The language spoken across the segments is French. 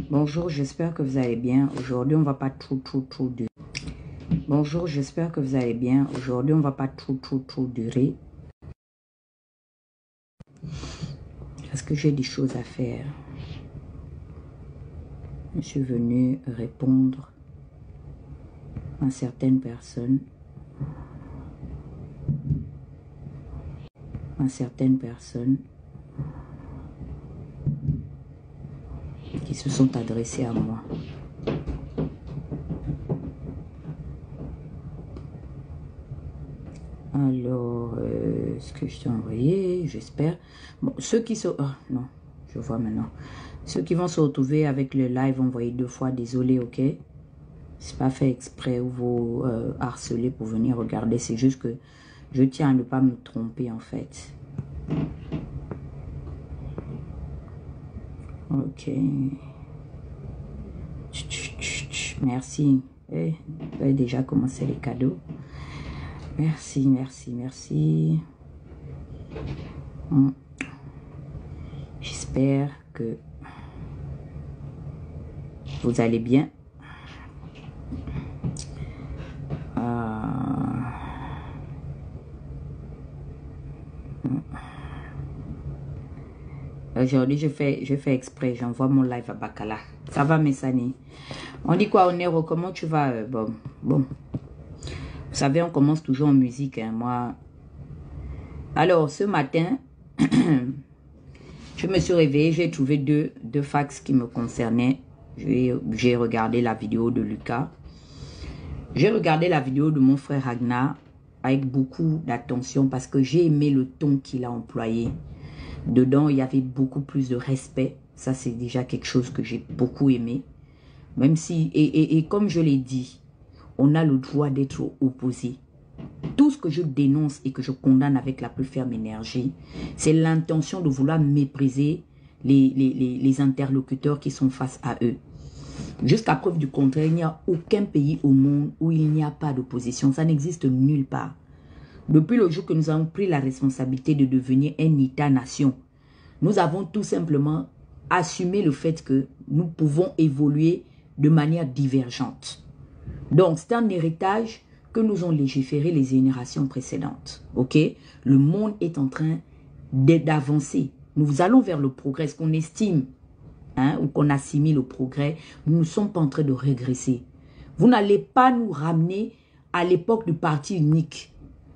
Bonjour, j'espère que vous allez bien. Aujourd'hui, on va pas trop durer. Bonjour, j'espère que vous allez bien. Aujourd'hui, on va pas trop durer. Parce que j'ai des choses à faire. Je suis venu répondre à certaines personnes. Qui se sont adressées à moi. Alors, ce que je t'ai envoyé, j'espère. Bon, ceux qui sont... Oh, non, je vois maintenant. Ceux qui vont se retrouver avec le live envoyé 2 fois, désolé, ok? C'est pas fait exprès ou vous harceler pour venir regarder. C'est juste que je tiens à ne pas me tromper, en fait. Ok. Merci. Vous avez déjà commencé les cadeaux. Merci. J'espère que vous allez bien. Aujourd'hui, je fais exprès. J'envoie mon live à Bacala. Ça va, Messani? On dit quoi, Onero? Comment tu vas? Bon. Vous savez, on commence toujours en musique. Hein, moi. Alors, ce matin, je me suis réveillée. J'ai trouvé deux fax qui me concernaient. J'ai regardé la vidéo de Lucas. J'ai regardé la vidéo de mon frère Ragnar avec beaucoup d'attention parce que j'ai aimé le ton qu'il a employé. Dedans, il y avait beaucoup plus de respect. Ça, c'est déjà quelque chose que j'ai beaucoup aimé. Même si, et comme je l'ai dit, on a le droit d'être opposé. Tout ce que je dénonce et que je condamne avec la plus ferme énergie, c'est l'intention de vouloir mépriser les interlocuteurs qui sont face à eux. Jusqu'à preuve du contraire, il n'y a aucun pays au monde où il n'y a pas d'opposition. Ça n'existe nulle part. Depuis le jour que nous avons pris la responsabilité de devenir un État-nation, nous avons tout simplement assumé le fait que nous pouvons évoluer de manière divergente. Donc, c'est un héritage que nous ont légiféré les générations précédentes. Ok? Le monde est en train d'avancer. Nous allons vers le progrès, ce qu'on estime, hein, ou qu'on assimile au progrès. Nous ne sommes pas en train de régresser. Vous n'allez pas nous ramener à l'époque du parti unique.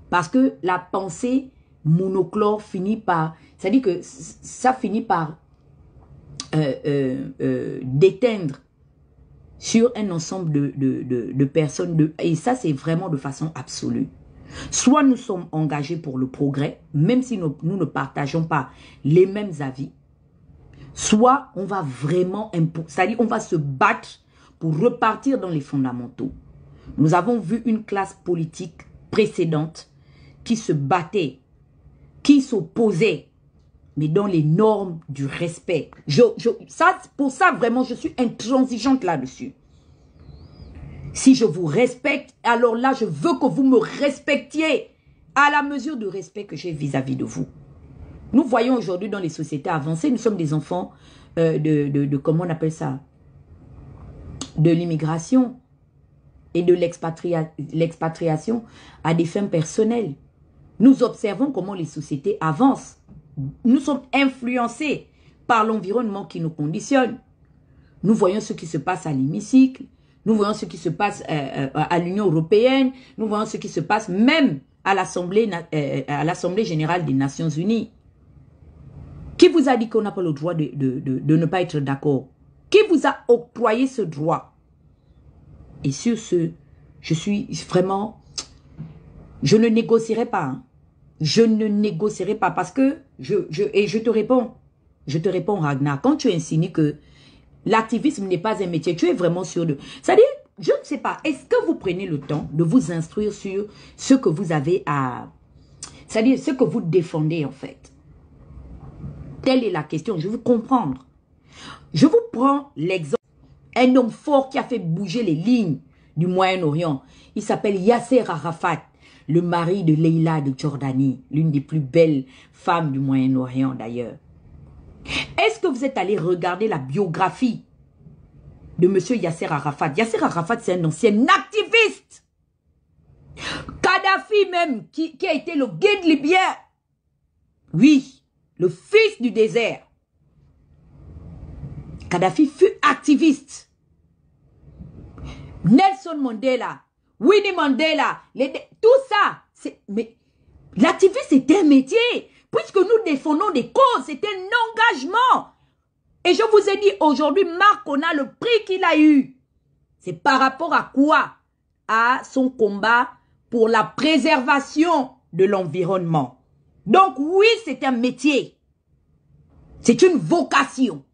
Parce que la pensée monochlore finit par... C'est-à-dire que ça finit par d'éteindre sur un ensemble de personnes. Et ça, c'est vraiment de façon absolue. Soit nous sommes engagés pour le progrès, même si nous ne partageons pas les mêmes avis. Soit on va vraiment... C'est-à-dire on va se battre pour repartir dans les fondamentaux. Nous avons vu une classe politique précédente qui se battait, qui s'opposait, mais dans les normes du respect. Pour ça, vraiment, je suis intransigeante là-dessus. Si je vous respecte, alors là, je veux que vous me respectiez à la mesure du respect que j'ai vis-à-vis de vous. Nous voyons aujourd'hui dans les sociétés avancées, nous sommes des enfants comment on appelle ça? De l'immigration et de l'expatriation à des fins personnelles. Nous observons comment les sociétés avancent. Nous sommes influencés par l'environnement qui nous conditionne. Nous voyons ce qui se passe à l'hémicycle. Nous voyons ce qui se passe à l'Union européenne. Nous voyons ce qui se passe même à l'Assemblée générale des Nations Unies. Qui vous a dit qu'on n'a pas le droit de ne pas être d'accord? Qui vous a octroyé ce droit? Et sur ce, je suis vraiment... Je ne négocierai pas. Hein. Je ne négocierai pas parce que je te réponds, Ragnar, quand tu insinues que l'activisme n'est pas un métier, tu es vraiment sûr de... C'est-à-dire, je ne sais pas, est-ce que vous prenez le temps de vous instruire sur ce que vous avez à... C'est-à-dire, ce que vous défendez en fait? Telle est la question, je veux comprendre. Je vous prends l'exemple, un homme fort qui a fait bouger les lignes du Moyen-Orient. Il s'appelle Yasser Arafat. Le mari de Leila de Jordanie, l'une des plus belles femmes du Moyen-Orient d'ailleurs. Est-ce que vous êtes allé regarder la biographie de M. Yasser Arafat. Yasser Arafat, c'est un ancien activiste. Kadhafi même, qui a été le guide libyen. Oui, le fils du désert. Kadhafi fut activiste. Nelson Mandela, Winnie Mandela, tout ça. Mais l'activisme est un métier. Puisque nous défendons des causes, c'est un engagement. Et je vous ai dit aujourd'hui, Marc, on a le prix qu'il a eu. C'est par rapport à quoi? À son combat pour la préservation de l'environnement. Donc oui, c'est un métier. C'est une vocation.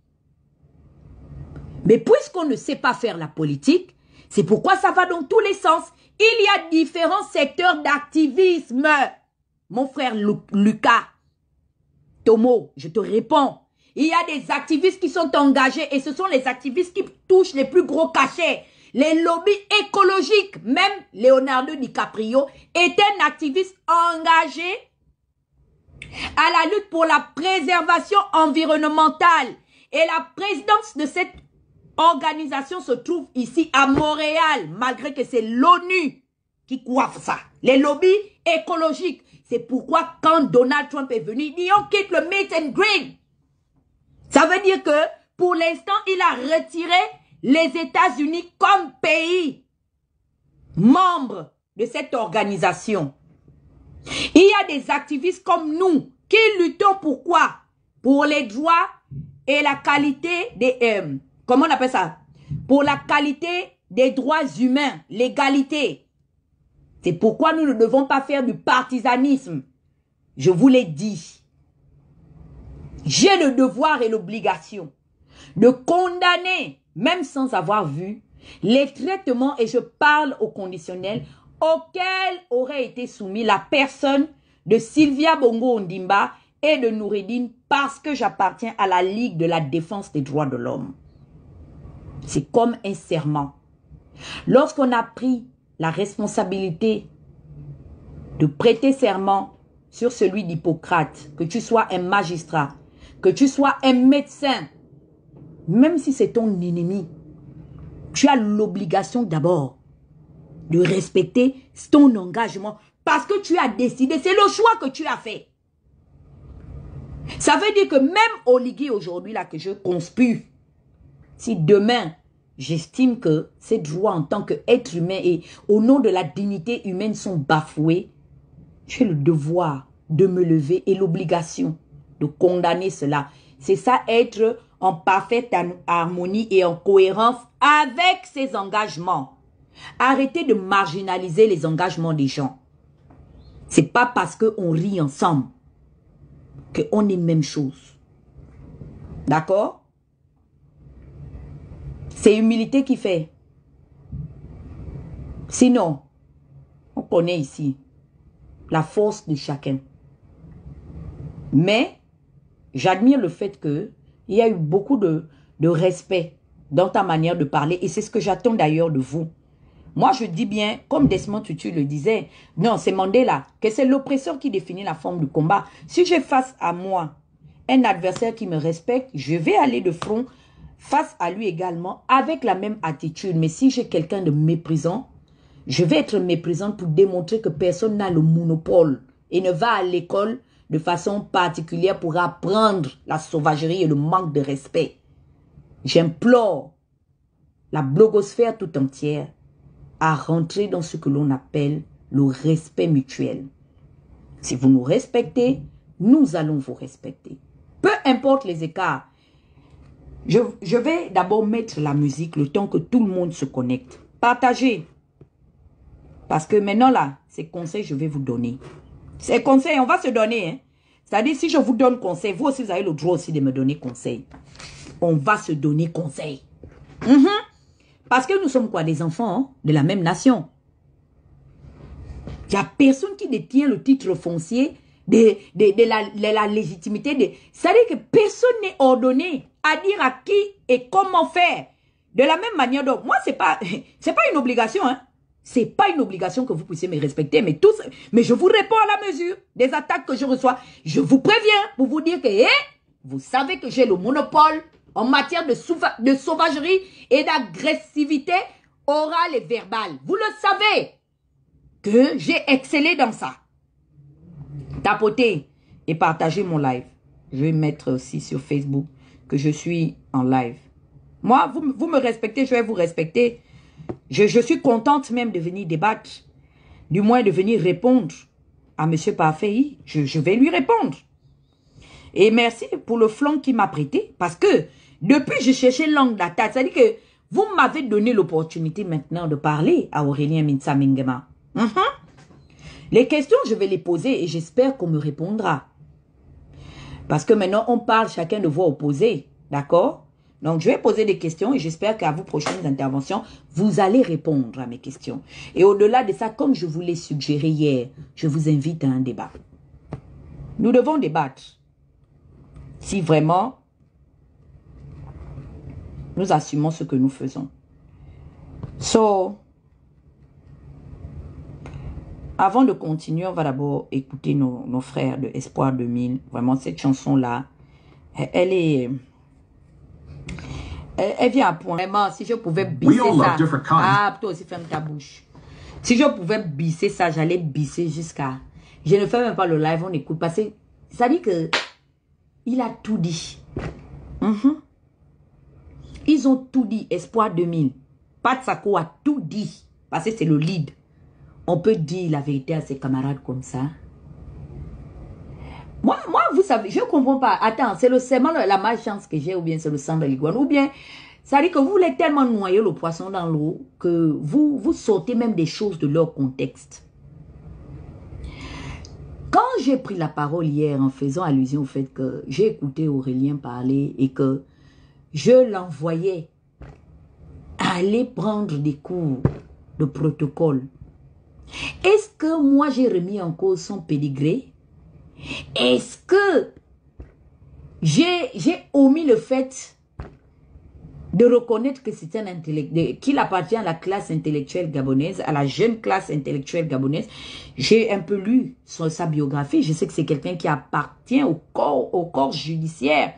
Mais puisqu'on ne sait pas faire la politique, c'est pourquoi ça va dans tous les sens. Il y a différents secteurs d'activisme. Mon frère Lucas, Tomo, je te réponds. Il y a des activistes qui sont engagés et ce sont les activistes qui touchent les plus gros cachets. Les lobbies écologiques, même Leonardo DiCaprio est un activiste engagé à la lutte pour la préservation environnementale. Et la présidence de cette organisation se trouve ici à Montréal, malgré que c'est l'ONU qui coiffe ça. Les lobbies écologiques. C'est pourquoi quand Donald Trump est venu, il dit on quitte le meat and green. Ça veut dire que pour l'instant, il a retiré les États-Unis comme pays membre de cette organisation. Il y a des activistes comme nous qui luttons pour quoi? Pour les droits et la qualité des... comment on appelle ça? Pour la qualité des droits humains, l'égalité. C'est pourquoi nous ne devons pas faire du partisanisme. Je vous l'ai dit. J'ai le devoir et l'obligation de condamner, même sans avoir vu, les traitements, et je parle au conditionnel, auxquels aurait été soumis la personne de Sylvia Bongo Ondimba et de Noureddine parce que j'appartiens à la Ligue de la défense des droits de l'homme. C'est comme un serment. Lorsqu'on a pris la responsabilité de prêter serment sur celui d'Hippocrate, que tu sois un magistrat, que tu sois un médecin, même si c'est ton ennemi, tu as l'obligation d'abord de respecter ton engagement parce que tu as décidé, c'est le choix que tu as fait. Ça veut dire que même Oligui aujourd'hui là que je conspire, si demain j'estime que ces droits en tant qu'être humain et au nom de la dignité humaine sont bafoués, j'ai le devoir de me lever et l'obligation de condamner cela. C'est ça, être en parfaite harmonie et en cohérence avec ses engagements. Arrêtez de marginaliser les engagements des gens. C'est pas parce qu'on rit ensemble qu'on est même chose. D'accord? C'est humilité qui fait. Sinon, on connaît ici la force de chacun. Mais j'admire le fait qu'il y a eu beaucoup de respect dans ta manière de parler et c'est ce que j'attends d'ailleurs de vous. Moi, je dis bien, comme Desmond Tutu le disait, non, c'est Mandela, que c'est l'oppresseur qui définit la forme du combat. Si j'ai face à moi un adversaire qui me respecte, je vais aller de front face à lui également avec la même attitude. Mais si j'ai quelqu'un de méprisant, je vais être méprisante pour démontrer que personne n'a le monopole et ne va à l'école de façon particulière pour apprendre la sauvagerie et le manque de respect. J'implore la blogosphère tout entière à rentrer dans ce que l'on appelle le respect mutuel. Si vous nous respectez, nous allons vous respecter. Peu importe les écarts. Je vais d'abord mettre la musique le temps que tout le monde se connecte. Partagez. Parce que maintenant là, ces conseils, je vais vous donner. Ces conseils, on va se donner. Hein? C'est-à-dire, si je vous donne conseil, vous aussi, vous avez le droit aussi de me donner conseil. On va se donner conseil. Parce que nous sommes quoi? Des enfants hein, de la même nation. Il n'y a personne qui détient le titre foncier de la légitimité. C'est-à-dire que personne n'est ordonné à dire à qui et comment faire. De la même manière, donc, moi, c'est pas une obligation. Hein. C'est pas une obligation que vous puissiez me respecter, mais je vous réponds à la mesure des attaques que je reçois. Je vous préviens pour vous dire que, vous savez que j'ai le monopole en matière de sauvagerie et d'agressivité orale et verbale. Vous le savez que j'ai excellé dans ça. Tapotez et partagez mon live. Je vais mettre aussi sur Facebook que je suis en live. Moi, vous me respectez, je vais vous respecter. Je suis contente même de venir débattre. Du moins de venir répondre à M. Parfait. Je vais lui répondre. Et merci pour le flanc qu'il m'a prêté. Parce que depuis, je cherchais langue d'attaque. C'est-à-dire que vous m'avez donné l'opportunité maintenant de parler à Aurélien Mintsa Mingema. Les questions, je vais les poser et j'espère qu'on me répondra. Parce que maintenant, on parle chacun de voix opposées. D'accord? Donc, je vais poser des questions et j'espère qu'à vos prochaines interventions, vous allez répondre à mes questions. Et au-delà de ça, comme je vous l'ai suggéré hier, je vous invite à un débat. Nous devons débattre. Si vraiment, nous assumons ce que nous faisons. Avant de continuer, on va d'abord écouter nos frères de Espoir 2000. Vraiment, cette chanson-là, elle vient à point. Vraiment, si je pouvais bisser ça. Ah, toi aussi, ferme ta bouche. Si je pouvais bisser ça, j'allais bisser jusqu'à... Je ne fais même pas le live, on écoute. Parce que ça dit que il a tout dit. Ils ont tout dit, Espoir 2000. Pat Sako a tout dit. Parce que c'est le lead. On peut dire la vérité à ses camarades comme ça. Moi, vous savez, je ne comprends pas. Attends, c'est seulement la malchance que j'ai ou bien c'est le sang de l'iguane. Ou bien, ça dit que vous voulez tellement noyer le poisson dans l'eau que vous sortez même des choses de leur contexte. Quand j'ai pris la parole hier en faisant allusion au fait que j'ai écouté Aurélien parler et que je l'envoyais aller prendre des cours de protocole, est-ce que moi j'ai remis en cause son pédigré? Est-ce que j'ai omis le fait de reconnaître que c'est un intellectuel, qu'il appartient à la classe intellectuelle gabonaise, à la jeune classe intellectuelle gabonaise? J'ai un peu lu sur sa biographie. Je sais que c'est quelqu'un qui appartient au corps judiciaire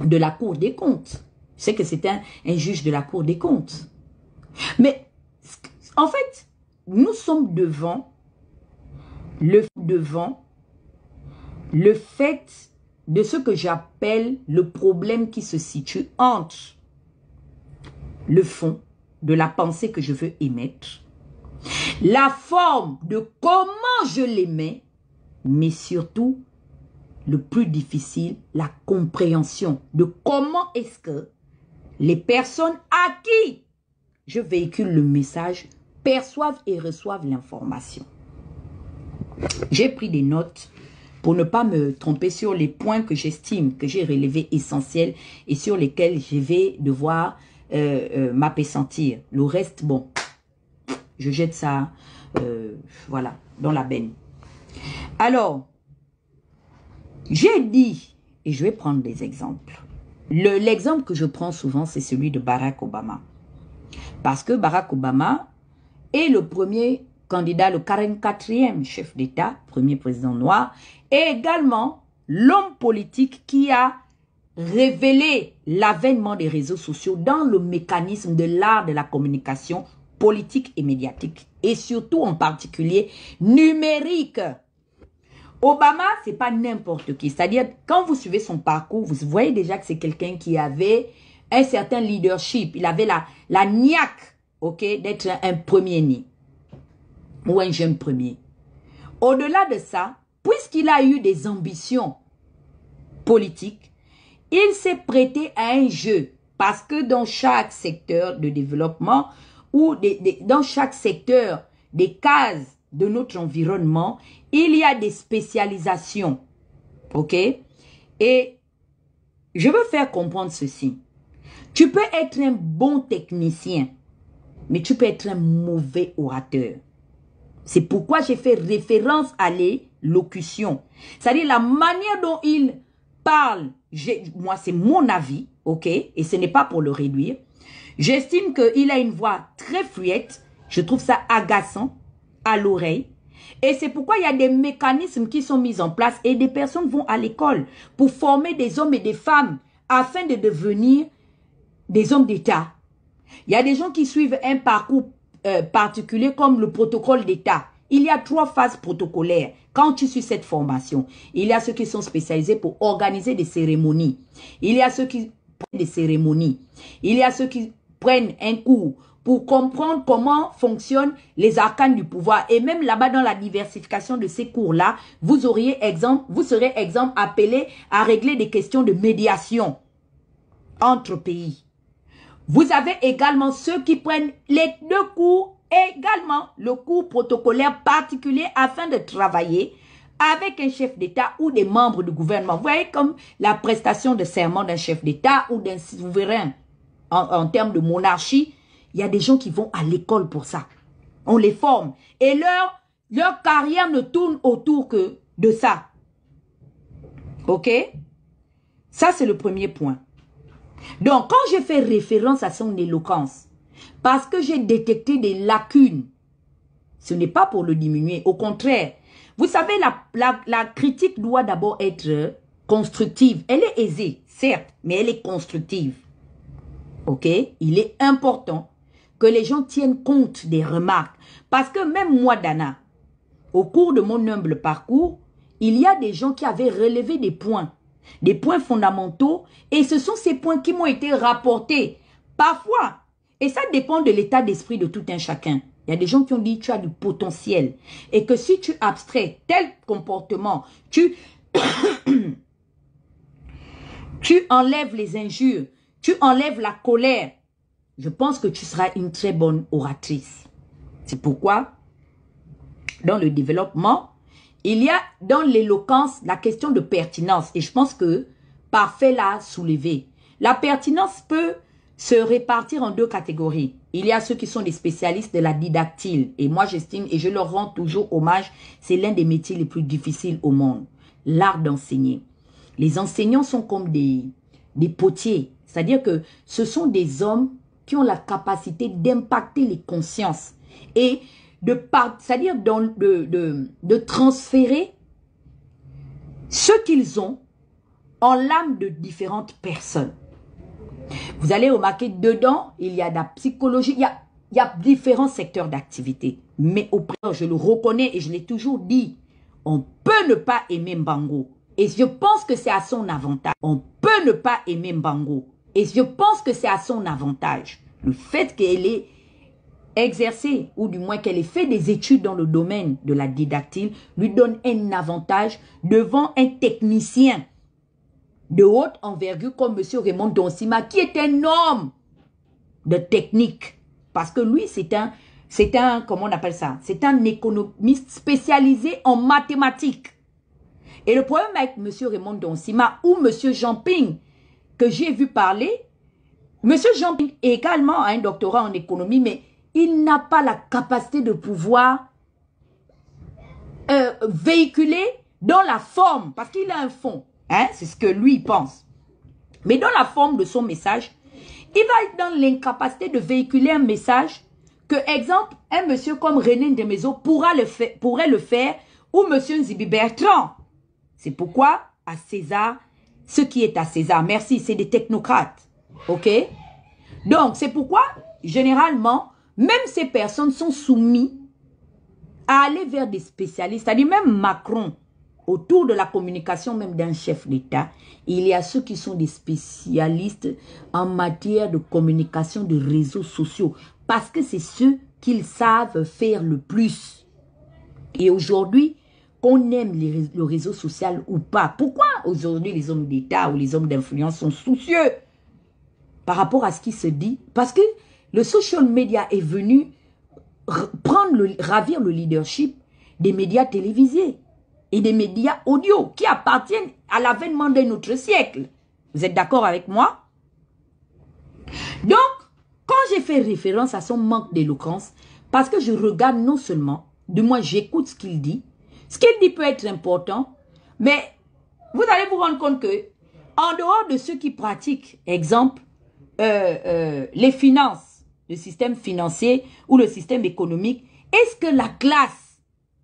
de la Cour des comptes. Je sais que c'est un juge de la Cour des comptes. Mais en fait, nous sommes devant le fait de ce que j'appelle le problème qui se situe entre le fond de la pensée que je veux émettre, la forme de comment je l'émets, mais surtout, le plus difficile, la compréhension de comment est-ce que les personnes à qui je véhicule le message perçoivent et reçoivent l'information. J'ai pris des notes pour ne pas me tromper sur les points que j'estime que j'ai relevés essentiels et sur lesquels je vais devoir m'appesantir. Le reste, bon, je jette ça, voilà, dans la benne. Alors, j'ai dit, et je vais prendre des exemples. L'exemple que je prends souvent, c'est celui de Barack Obama. Parce que Barack Obama est le premier candidat, le 44e chef d'État, premier président noir, et également l'homme politique qui a révélé l'avènement des réseaux sociaux dans le mécanisme de l'art de la communication politique et médiatique, et surtout en particulier numérique. Obama, c'est pas n'importe qui. C'est-à-dire, quand vous suivez son parcours, vous voyez déjà que c'est quelqu'un qui avait un certain leadership. Il avait la niaque, ok, d'être un premier-né ou un jeune premier. Au-delà de ça, puisqu'il a eu des ambitions politiques, il s'est prêté à un jeu. Parce que dans chaque secteur de développement ou dans chaque secteur des cases de notre environnement, il y a des spécialisations. Ok? Et je veux faire comprendre ceci. Tu peux être un bon technicien, mais tu peux être un mauvais orateur. C'est pourquoi j'ai fait référence à l'élocution. C'est-à-dire la manière dont il parle, moi c'est mon avis, ok? Et ce n'est pas pour le réduire. J'estime qu'il a une voix très fluette. Je trouve ça agaçant à l'oreille. Et c'est pourquoi il y a des mécanismes qui sont mis en place et des personnes vont à l'école pour former des hommes et des femmes afin de devenir des hommes d'État. Il y a des gens qui suivent un parcours particulier comme le protocole d'État. Il y a 3 phases protocolaires. Quand tu suis cette formation, il y a ceux qui sont spécialisés pour organiser des cérémonies. Il y a ceux qui prennent des cérémonies. Il y a ceux qui prennent un cours pour comprendre comment fonctionnent les arcanes du pouvoir. Et même là-bas, dans la diversification de ces cours-là, vous serez appelé à régler des questions de médiation entre pays. Vous avez également ceux qui prennent les 2 cours, également le cours protocolaire particulier afin de travailler avec un chef d'État ou des membres du gouvernement. Vous voyez comme la prestation de serment d'un chef d'État ou d'un souverain en termes de monarchie. Il y a des gens qui vont à l'école pour ça. On les forme. Et leur carrière ne tourne autour que de ça. OK? Ça, c'est le premier point. Donc, quand j'ai fait référence à son éloquence, parce que j'ai détecté des lacunes, ce n'est pas pour le diminuer. Au contraire, vous savez, la critique doit d'abord être constructive. Elle est aisée, certes, mais elle est constructive. OK? Il est important que les gens tiennent compte des remarques. Parce que même moi, Dana, au cours de mon humble parcours, il y a des gens qui avaient relevé des points fondamentaux, et ce sont ces points qui m'ont été rapportés. Parfois, et ça dépend de l'état d'esprit de tout un chacun. Il y a des gens qui ont dit tu as du potentiel, et que si tu abstrais tel comportement, tu enlèves les injures, tu enlèves la colère, je pense que tu seras une très bonne oratrice. C'est pourquoi, dans le développement, il y a dans l'éloquence la question de pertinence. Et je pense que Parfait l'a soulevé. La pertinence peut se répartir en 2 catégories. Il y a ceux qui sont des spécialistes de la didactile. Et moi, j'estime, et je leur rends toujours hommage, c'est l'un des métiers les plus difficiles au monde. L'art d'enseigner. Les enseignants sont comme des potiers. C'est-à-dire que ce sont des hommes qui ont la capacité d'impacter les consciences et c'est-à-dire de transférer ce qu'ils ont en l'âme de différentes personnes. Vous allez remarquer dedans, il y a de la psychologie, il y a différents secteurs d'activité. Mais au préalable, je le reconnais et je l'ai toujours dit, on peut ne pas aimer Mbango. Et je pense que c'est à son avantage. On peut ne pas aimer Mbango. Et je pense que c'est à son avantage. Le fait qu'elle ait exercé, ou du moins qu'elle ait fait des études dans le domaine de la didactile, lui donne un avantage devant un technicien de haute envergure comme M. Raymond Donsima, qui est un homme de technique. Parce que lui, c'est un, comment on appelle ça? C'est un économiste spécialisé en mathématiques. Et le problème avec M. Raymond Donsima ou M. Jean Ping, que j'ai vu parler, M. Jean Ping également a un doctorat en économie, mais il n'a pas la capacité de pouvoir véhiculer dans la forme, parce qu'il a un fond, hein, c'est ce que lui pense. Mais dans la forme de son message, il va être dans l'incapacité de véhiculer un message que, exemple, un monsieur comme René Ndemezo pourrait le faire, ou monsieur Nzibi Bertrand. C'est pourquoi, à César, ce qui est à César, merci, c'est des technocrates. OK? Donc, c'est pourquoi, généralement, même ces personnes sont soumises à aller vers des spécialistes. C'est-à-dire même Macron, autour de la communication même d'un chef d'État, il y a ceux qui sont des spécialistes en matière de communication de réseaux sociaux. Parce que c'est ceux qu'ils savent faire le plus. Et aujourd'hui, qu'on aime le réseau social ou pas. Pourquoi aujourd'hui les hommes d'État ou les hommes d'influence sont soucieux par rapport à ce qui se dit? Parce que le social media est venu ravir le leadership des médias télévisés et des médias audio qui appartiennent à l'avènement d'un autre siècle. Vous êtes d'accord avec moi? Donc, quand j'ai fait référence à son manque d'éloquence, parce que je regarde non seulement, du moins j'écoute ce qu'il dit peut être important, mais vous allez vous rendre compte que, en dehors de ceux qui pratiquent, exemple, les finances, le système financier ou le système économique, est-ce que la classe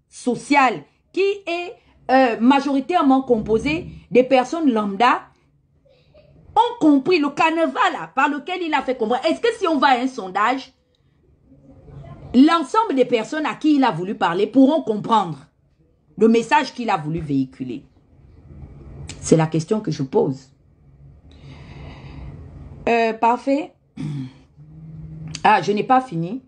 sociale qui est majoritairement composée des personnes lambda ont compris le carnaval là, par lequel il a fait comprendre. Est-ce que si on va à un sondage, l'ensemble des personnes à qui il a voulu parler pourront comprendre le message qu'il a voulu véhiculer? C'est la question que je pose. Parfait. Ah, je n'ai pas fini.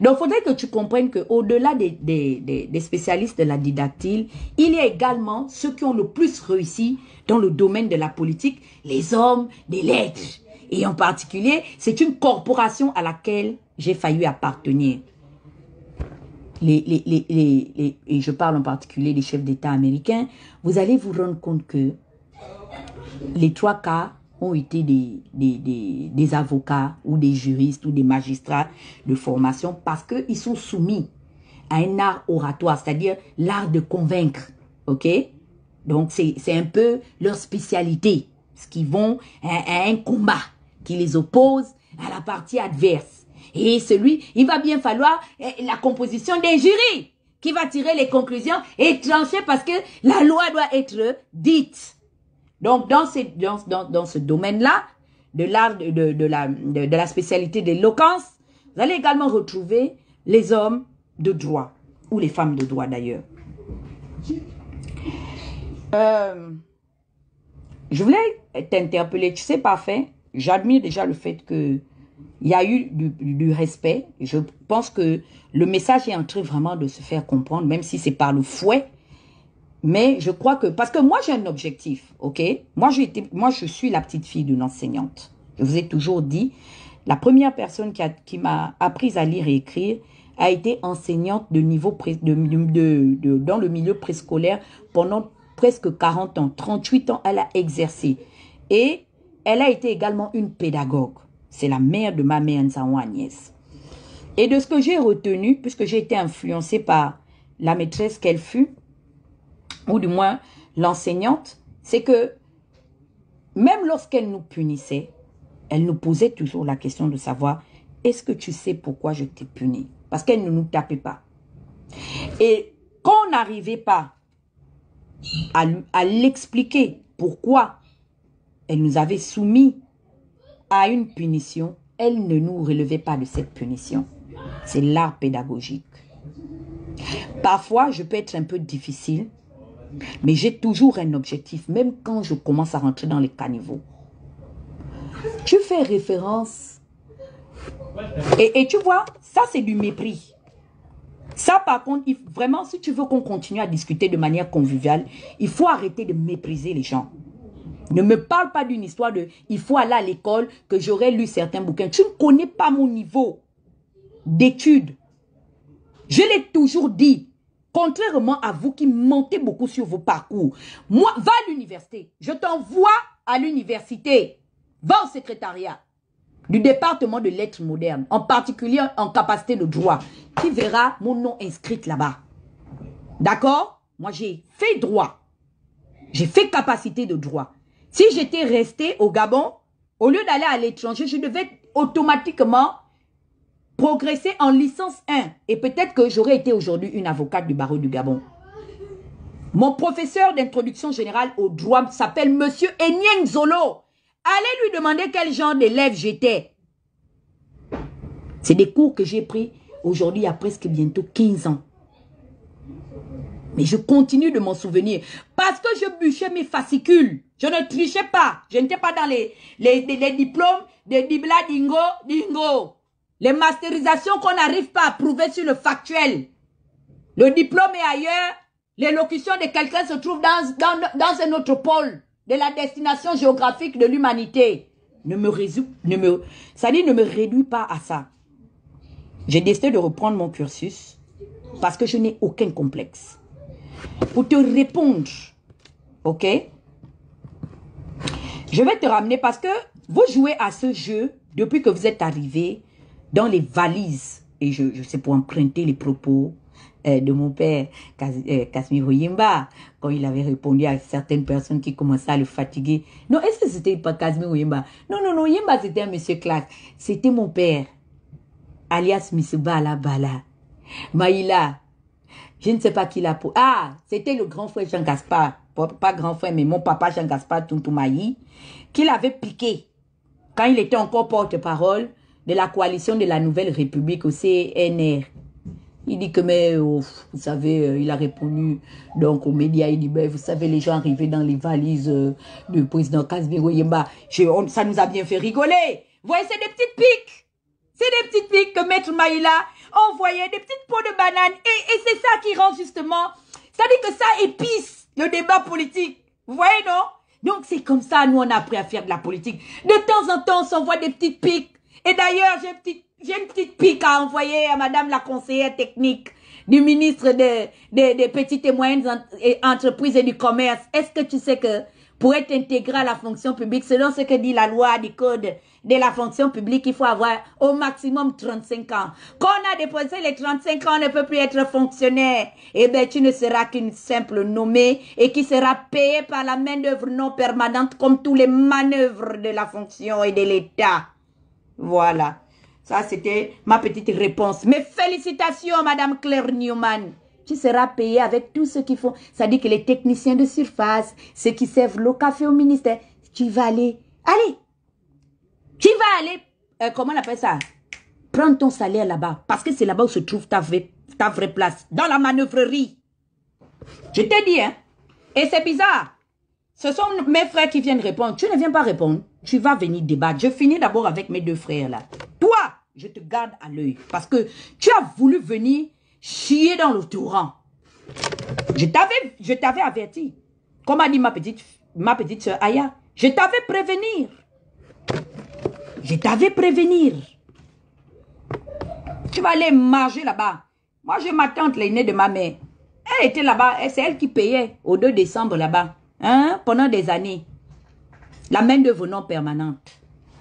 Donc, il faudrait que tu comprennes qu'au-delà des spécialistes de la didactyle, il y a également ceux qui ont le plus réussi dans le domaine de la politique, les hommes des lettres. Et en particulier, c'est une corporation à laquelle j'ai failli appartenir. Et je parle en particulier des chefs d'État américains. Vous allez vous rendre compte que les 3 quarts ont été des avocats ou des juristes ou des magistrats de formation parce qu'ils sont soumis à un art oratoire, c'est-à-dire l'art de convaincre. OK? Donc, c'est un peu leur spécialité. Parce qu'ils vont à un combat qui les oppose à la partie adverse. Et il va bien falloir la composition d'un jury qui va tirer les conclusions et trancher parce que la loi doit être dite. Donc, dans ce domaine-là, de l'art de la spécialité d'éloquence, vous allez également retrouver les hommes de droit, ou les femmes de droit d'ailleurs. Je voulais t'interpeller, tu sais, parfait, j'admire déjà le fait que il y a eu du respect. Je pense que le message est en train vraiment de se faire comprendre, même si c'est par le fouet. Mais je crois que, parce que moi j'ai un objectif, ok? Moi je suis la petite fille d'une enseignante. Je vous ai toujours dit, la première personne qui m'a appris à lire et écrire a été enseignante de niveau dans le milieu préscolaire pendant presque 40 ans. 38 ans, elle a exercé. Et elle a été également une pédagogue. C'est la mère de ma mère, Nsaon Agnès. Et de ce que j'ai retenu, puisque j'ai été influencée par la maîtresse qu'elle fut, ou du moins l'enseignante, c'est que même lorsqu'elle nous punissait, elle nous posait toujours la question de savoir, est-ce que tu sais pourquoi je t'ai puni? Parce qu'elle ne nous tapait pas. Et quand on n'arrivait pas à l'expliquer pourquoi elle nous avait soumis à une punition, elle ne nous relevait pas de cette punition. C'est l'art pédagogique. Parfois, je peux être un peu difficile, mais j'ai toujours un objectif, même quand je commence à rentrer dans les caniveaux. Tu fais référence. Et tu vois, ça c'est du mépris. Ça par contre, vraiment, si tu veux qu'on continue à discuter de manière conviviale, il faut arrêter de mépriser les gens. Ne me parle pas d'une histoire de « il faut aller à l'école, que j'aurais lu certains bouquins ». Tu ne connais pas mon niveau d'études. Je l'ai toujours dit. Contrairement à vous qui mentez beaucoup sur vos parcours. Moi, va à l'université. Je t'envoie à l'université. Va au secrétariat du département de lettres modernes, en particulier en capacité de droit. Tu verras mon nom inscrit là-bas. D'accord? Moi, j'ai fait droit. J'ai fait capacité de droit. Si j'étais resté au Gabon, au lieu d'aller à l'étranger, je devais automatiquement progresser en licence 1. Et peut-être que j'aurais été aujourd'hui une avocate du barreau du Gabon. Mon professeur d'introduction générale au droit s'appelle Monsieur Enyeng Zolo. Allez lui demander quel genre d'élève j'étais. C'est des cours que j'ai pris aujourd'hui il y a presque bientôt 15 ans. Mais je continue de m'en souvenir. Parce que je bûchais mes fascicules. Je ne trichais pas. Je n'étais pas dans les diplômes de Dibla Dingo. Les masterisations qu'on n'arrive pas à prouver sur le factuel. Le diplôme est ailleurs. L'élocution de quelqu'un se trouve dans un autre pôle de la destination géographique de l'humanité. Ne me réduis pas à ça. J'ai décidé de reprendre mon cursus parce que je n'ai aucun complexe. Pour te répondre, ok? Je vais te ramener parce que vous jouez à ce jeu depuis que vous êtes arrivé dans les valises. Et je sais pour emprunter les propos de mon père, Casimiro Yimba, quand il avait répondu à certaines personnes qui commençaient à le fatiguer. Non, est-ce que c'était pas Casimiro Yimba? Non, Yimba c'était un monsieur classe. C'était mon père, alias Miss Bala Maïla. Je ne sais pas qui l'a pour. Ah, c'était le grand frère Jean Gaspard. pas grand frère, mais mon papa Jean-Gaspard Tuntoumaï, qu'il avait piqué quand il était encore porte-parole de la coalition de la Nouvelle République au CNR. Il dit que, mais vous savez, il a répondu donc aux médias, il dit, ben, vous savez, les gens arrivés dans les valises du président Kasbiro Yemba, ça nous a bien fait rigoler. Vous voyez, c'est des petites piques. C'est des petites piques que Maître Maïla envoyait, des petites peaux de banane. Et c'est ça qui rend justement, c'est-à-dire que ça épice le débat politique. Vous voyez, non? Donc c'est comme ça, nous, on a appris à faire de la politique. De temps en temps, on s'envoie des petites piques. Et d'ailleurs, j'ai une petite pique à envoyer à madame la conseillère technique du ministre des petites et moyennes entreprises et du commerce. Est-ce que tu sais que pour être intégré à la fonction publique, selon ce que dit la loi du code de la fonction publique, il faut avoir au maximum 35 ans. Quand on a dépassé les 35 ans, on ne peut plus être fonctionnaire. Eh bien, tu ne seras qu'une simple nommée et qui sera payée par la main-d'œuvre non permanente comme tous les manœuvres de la fonction et de l'État. Voilà. Ça, c'était ma petite réponse. Mes félicitations, Madame Claire Newman. Tu seras payé avec tout ce qu'ils font. Ça dit que les techniciens de surface, ceux qui servent le café au ministère, tu vas aller. Allez. Tu vas aller, comment on appelle ça? Prends ton salaire là-bas. Parce que c'est là-bas où se trouve ta vraie place. Dans la manœuvrerie. Je t'ai dit, hein. Et c'est bizarre. Ce sont mes frères qui viennent répondre. Tu ne viens pas répondre. Tu vas venir débattre. Je finis d'abord avec mes deux frères là. Toi, je te garde à l'œil. Parce que tu as voulu venir chier dans le torrent. Je t'avais averti. Comme a dit ma petite soeur Aya. Je t'avais prévenir. Je t'avais prévenir. Tu vas aller manger là-bas. Moi, j'ai ma tante, l'aînée de ma mère. Elle était là-bas. C'est elle qui payait au 2 décembre là-bas. Hein, pendant des années. La main d'œuvre non permanente.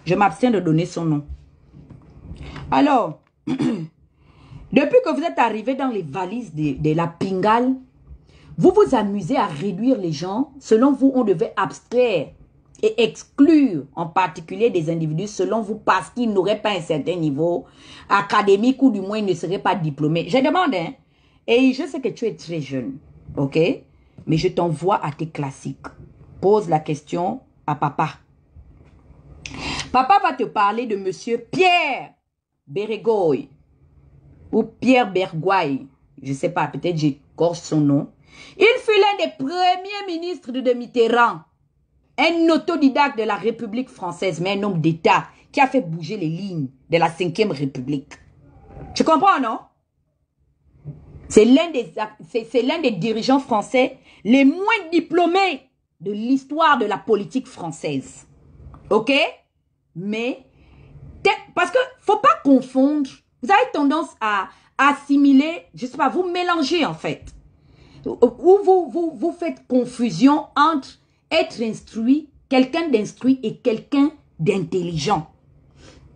Je m'abstiens de donner son nom. Alors, depuis que vous êtes arrivé dans les valises de la Pingale, vous vous amusez à réduire les gens. Selon vous, on devait abstraire et exclure en particulier des individus selon vous parce qu'ils n'auraient pas un certain niveau académique ou du moins ils ne seraient pas diplômés. Je demande, hein, et je sais que tu es très jeune, ok? Mais je t'envoie à tes classiques. Pose la question à papa. Papa va te parler de monsieur Pierre Bérégoy ou Pierre Bergoy. Je ne sais pas, peut-être j'écorche son nom. Il fut l'un des premiers ministres de Mitterrand. Un autodidacte de la République française, mais un homme d'État qui a fait bouger les lignes de la 5e République. Tu comprends, non? C'est l'un des dirigeants français les moins diplômés de l'histoire de la politique française. Ok? Mais, parce que faut pas confondre. Vous avez tendance à assimiler, je sais pas, vous mélangez en fait. Ou vous faites confusion entre être instruit, quelqu'un d'instruit et quelqu'un d'intelligent.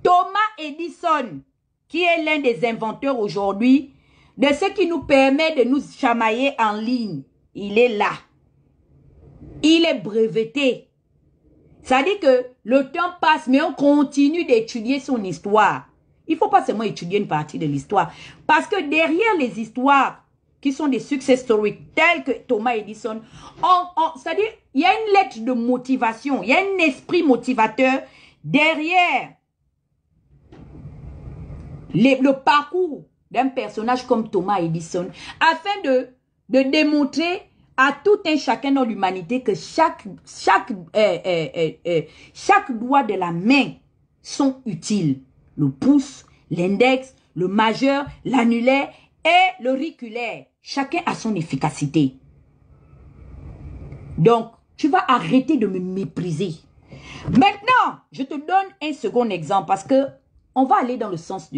Thomas Edison, qui est l'un des inventeurs aujourd'hui de ce qui nous permet de nous chamailler en ligne, il est là. Il est breveté. Ça dit que le temps passe, mais on continue d'étudier son histoire. Il ne faut pas seulement étudier une partie de l'histoire. Parce que derrière les histoires qui sont des success stories tels que Thomas Edison, c'est-à-dire, il y a une lettre de motivation, il y a un esprit motivateur derrière le parcours d'un personnage comme Thomas Edison, afin de démontrer à tout un chacun dans l'humanité que chaque doigt de la main sont utiles. Le pouce, l'index, le majeur, l'annulaire et l'auriculaire. Chacun a son efficacité. Donc, tu vas arrêter de me mépriser. Maintenant, je te donne un second exemple parce que on va aller dans le sens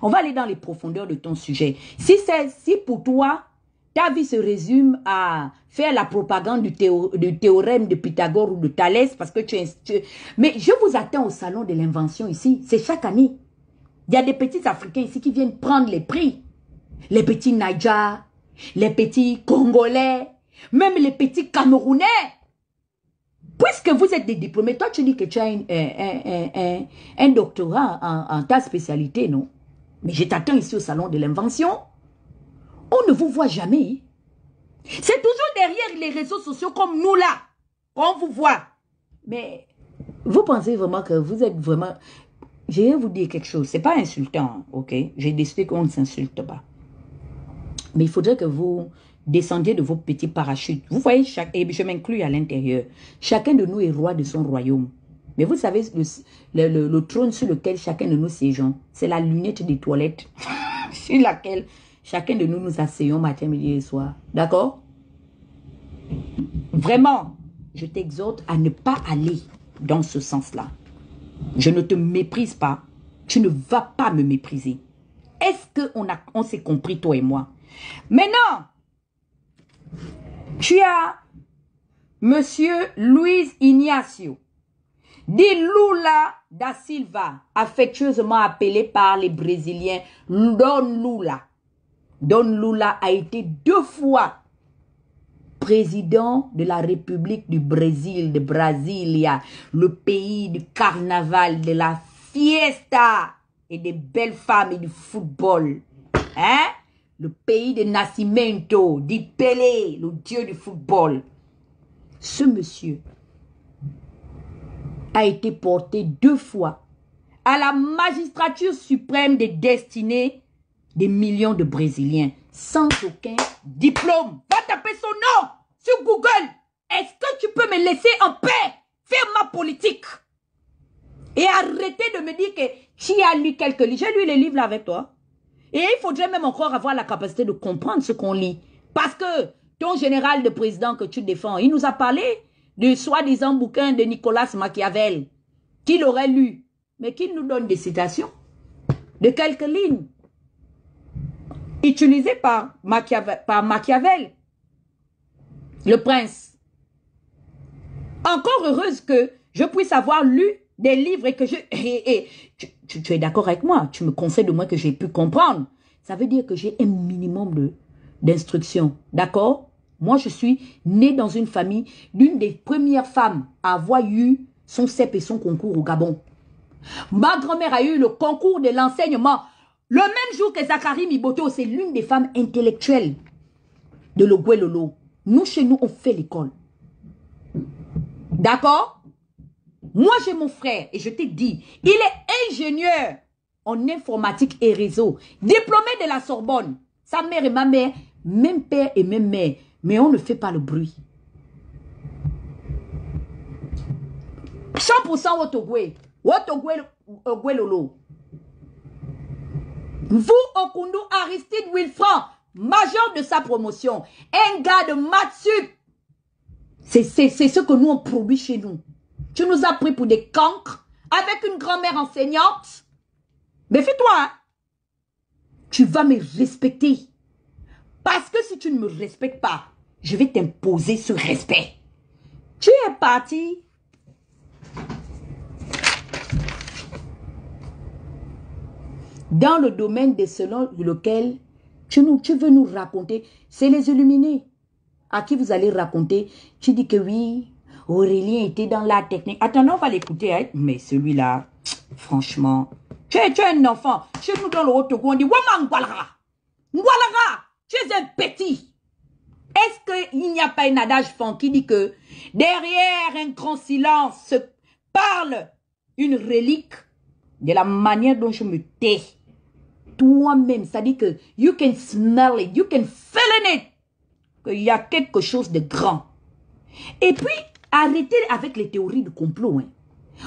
on va aller dans les profondeurs de ton sujet. Si pour toi, ta vie se résume à faire la propagande du théorème de Pythagore ou de Thalès parce que mais je vous attends au salon de l'invention ici. C'est chaque année. Il y a des petits Africains ici qui viennent prendre les prix. Les petits Naija, les petits Congolais, même les petits Camerounais. Puisque vous êtes des diplômés, toi tu dis que tu as un doctorat en ta spécialité, non? Mais je t'attends ici au salon de l'invention. On ne vous voit jamais. C'est toujours derrière les réseaux sociaux comme nous là, qu'on vous voit. Mais vous pensez vraiment que vous êtes vraiment... Je vais vous dire quelque chose, c'est pas insultant, ok? J'ai décidé qu'on ne s'insulte pas. Mais il faudrait que vous descendiez de vos petits parachutes. Vous voyez, et je m'inclus à l'intérieur. Chacun de nous est roi de son royaume. Mais vous savez, le trône sur lequel chacun de nous siégeons, c'est la lunette des toilettes sur laquelle chacun de nous nous asseyons matin, midi et soir. D'accord? Vraiment, je t'exhorte à ne pas aller dans ce sens-là. Je ne te méprise pas. Tu ne vas pas me mépriser. Est-ce qu'on s'est compris, toi et moi? Maintenant, tu as Monsieur Luiz Inácio dit Lula da Silva, affectueusement appelé par les Brésiliens Don Lula. Don Lula a été 2 fois président de la République du Brésil, de Brasilia, le pays du carnaval, de la fiesta et des belles femmes et du football. Hein? Le pays de Nascimento, dit Pelé, le dieu du football. Ce monsieur a été porté 2 fois à la magistrature suprême des destinées des millions de Brésiliens sans aucun diplôme. Va taper son nom sur Google. Est-ce que tu peux me laisser en paix? Faire ma politique. Et arrêter de me dire que tu as lu quelques livres. J'ai lu les livres là avec toi. Et il faudrait même encore avoir la capacité de comprendre ce qu'on lit. Parce que ton général de président que tu défends, il nous a parlé du soi-disant bouquin de Nicolas Machiavel, qu'il aurait lu, mais qu'il nous donne des citations de quelques lignes utilisées par Machiavel, le prince. Encore heureuse que je puisse avoir lu des livres et que tu es d'accord avec moi, tu me conseilles de moi que j'ai pu comprendre. Ça veut dire que j'ai un minimum d'instruction, d'accord? Moi, je suis née dans une famille d'une des premières femmes à avoir eu son CEP et son concours au Gabon. Ma grand-mère a eu le concours de l'enseignement le même jour que Zachary Miboto. C'est l'une des femmes intellectuelles de l'Oguelolo. Nous, chez nous, on fait l'école. D'accord? Moi, j'ai mon frère et je t'ai dit, il est ingénieur en informatique et réseau, diplômé de la Sorbonne. Sa mère et ma mère, même père et même mère, mais on ne fait pas le bruit. 100% Otogwe, Lolo. Vous, Okundu Aristide Wilfran, major de sa promotion, un gars de Matsup. C'est ce que nous on produit chez nous. Tu nous as pris pour des cancres avec une grand-mère enseignante. Mais fais-toi, hein? Tu vas me respecter. Parce que si tu ne me respectes pas, je vais t'imposer ce respect. Tu es parti. Dans le domaine de selon lequel tu veux nous raconter, c'est les illuminés. À qui vous allez raconter, tu dis que oui, Aurélien était dans la technique. Attends, on va l'écouter, hein? Mais celui-là, franchement, tu es un enfant. Chez nous dans le Haut-Togo, on dit, Waman Ngwalara. Ngwalara, tu es un petit. Est-ce qu'il n'y a pas un adage fan qui dit que derrière un grand silence se parle une relique de la manière dont je me tais? Toi-même, ça dit que you can smell it, you can feel it. Qu'il y a quelque chose de grand. Et puis, arrêtez avec les théories de complot. Hein.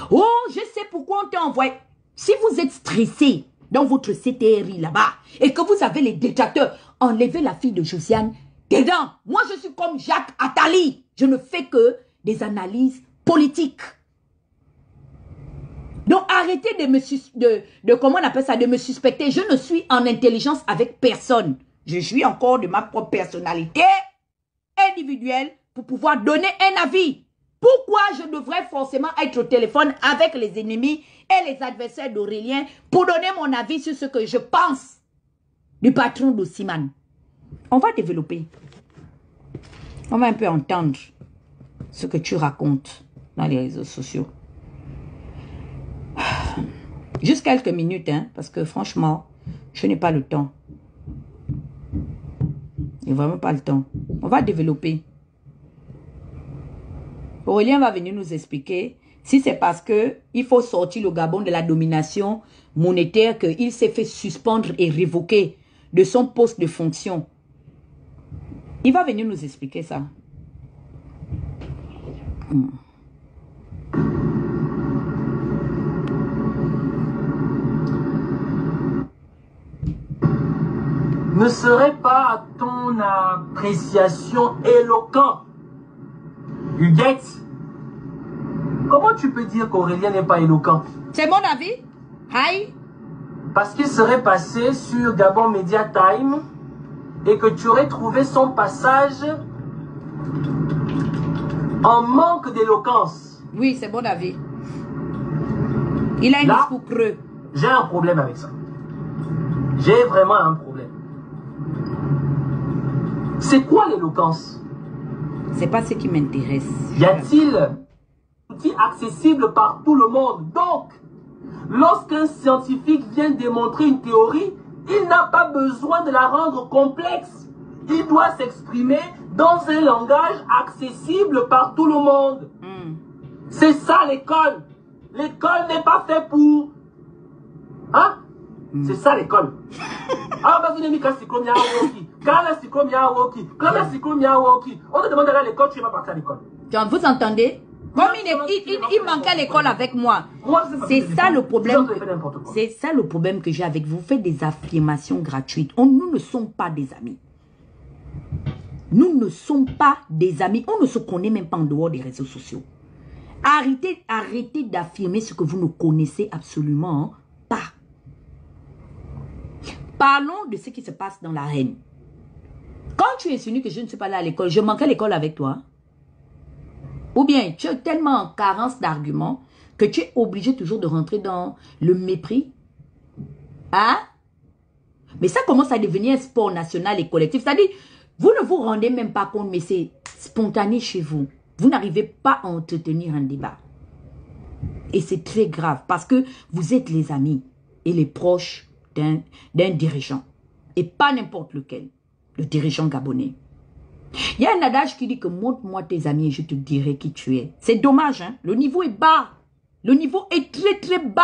Oh, je sais pourquoi on t'a envoyé. Si vous êtes stressé dans votre CTRI là-bas et que vous avez les détracteurs, enlevez la fille de Josiane dedans. Moi, je suis comme Jacques Attali. Je ne fais que des analyses politiques. Donc, arrêtez comment on appelle ça, de me suspecter. Je ne suis en intelligence avec personne. Je suis encore de ma propre personnalité individuelle pour pouvoir donner un avis. Pourquoi je devrais forcément être au téléphone avec les ennemis et les adversaires d'Aurélien pour donner mon avis sur ce que je pense du patron d'Ossiman? On va développer. On va un peu entendre ce que tu racontes dans les réseaux sociaux. Juste quelques minutes, hein, parce que franchement, je n'ai pas le temps. J'ai vraiment pas le temps. On va développer. Aurélien va venir nous expliquer si c'est parce que il faut sortir le Gabon de la domination monétaire qu'il s'est fait suspendre et révoquer de son poste de fonction. Il va venir nous expliquer ça. Ne serait pas à ton appréciation éloquent. You get? Comment tu peux dire qu'Aurélien n'est pas éloquent? C'est mon avis. Aïe. Parce qu'il serait passé sur Gabon Media Time et que tu aurais trouvé son passage en manque d'éloquence. Oui, c'est mon avis. Il a un discours creux. J'ai un problème avec ça. J'ai vraiment un problème. C'est quoi l'éloquence? C'est pas ce qui m'intéresse. Y a-t-il un outil accessible par tout le monde? Donc, lorsqu'un scientifique vient démontrer une théorie, il n'a pas besoin de la rendre complexe. Il doit s'exprimer dans un langage accessible par tout le monde. C'est ça l'école. L'école n'est pas faite pour... Hein? C'est ça l'école. On te demande d'aller à l'école, tu ne vas pas partir à l'école. Vous entendez? Comme il manque à l'école avec moi. C'est ça le problème. C'est ça le problème que j'ai avec vous. Vous faites des affirmations gratuites. Nous ne sommes pas des amis. Nous ne sommes pas des amis. On ne se connaît même pas en dehors des réseaux sociaux. Arrêtez d'affirmer ce que vous ne connaissez absolument pas. Parlons de ce qui se passe dans l'arène. Quand tu insinues que je ne suis pas là à l'école, je manquais à l'école avec toi. Ou bien tu es tellement en carence d'arguments que tu es obligé toujours de rentrer dans le mépris. Hein? Mais ça commence à devenir un sport national et collectif. C'est-à-dire, vous ne vous rendez même pas compte, mais c'est spontané chez vous. Vous n'arrivez pas à entretenir un débat. Et c'est très grave parce que vous êtes les amis et les proches d'un dirigeant. Et pas n'importe lequel. Le dirigeant gabonais. Il y a un adage qui dit que montre-moi tes amis et je te dirai qui tu es. C'est dommage, hein? Le niveau est bas. Le niveau est très très bas.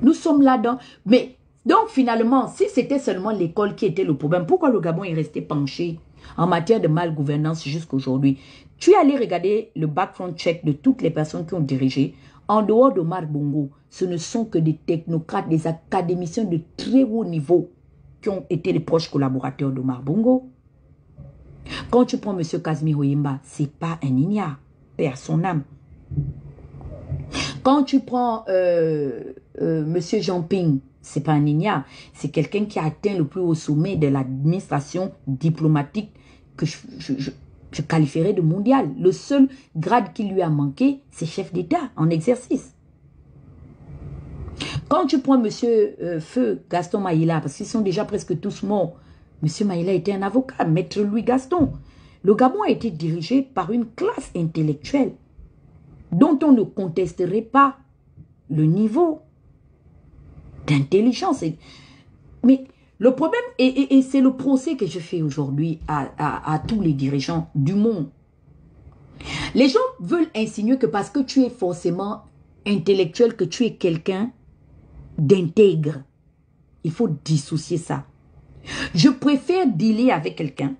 Nous sommes là-dedans. Mais donc finalement, si c'était seulement l'école qui était le problème, pourquoi le Gabon est resté penché en matière de malgouvernance jusqu'à aujourd'hui? Tu es allé regarder le background check de toutes les personnes qui ont dirigé. En dehors d'Omar Bongo, ce ne sont que des technocrates, des académiciens de très haut niveau qui ont été les proches collaborateurs d'Omar Bongo. Quand tu prends M. Casimir Oyemba, ce n'est pas un ignare, perd son âme. Quand tu prends M. Jean Ping, ce n'est pas un ignare, c'est quelqu'un qui a atteint le plus haut sommet de l'administration diplomatique que je qualifierais de mondial. Le seul grade qui lui a manqué, c'est chef d'État en exercice. Quand tu prends M. Feu Gaston Maïla, parce qu'ils sont déjà presque tous morts, M. Maïla était un avocat, maître Louis Gaston. Le Gabon a été dirigé par une classe intellectuelle dont on ne contesterait pas le niveau d'intelligence. Mais le problème, et c'est le procès que je fais aujourd'hui à tous les dirigeants du monde. Les gens veulent insinuer que parce que tu es forcément intellectuel, que tu es quelqu'un d'intègre. Il faut dissocier ça. Je préfère dealer avec quelqu'un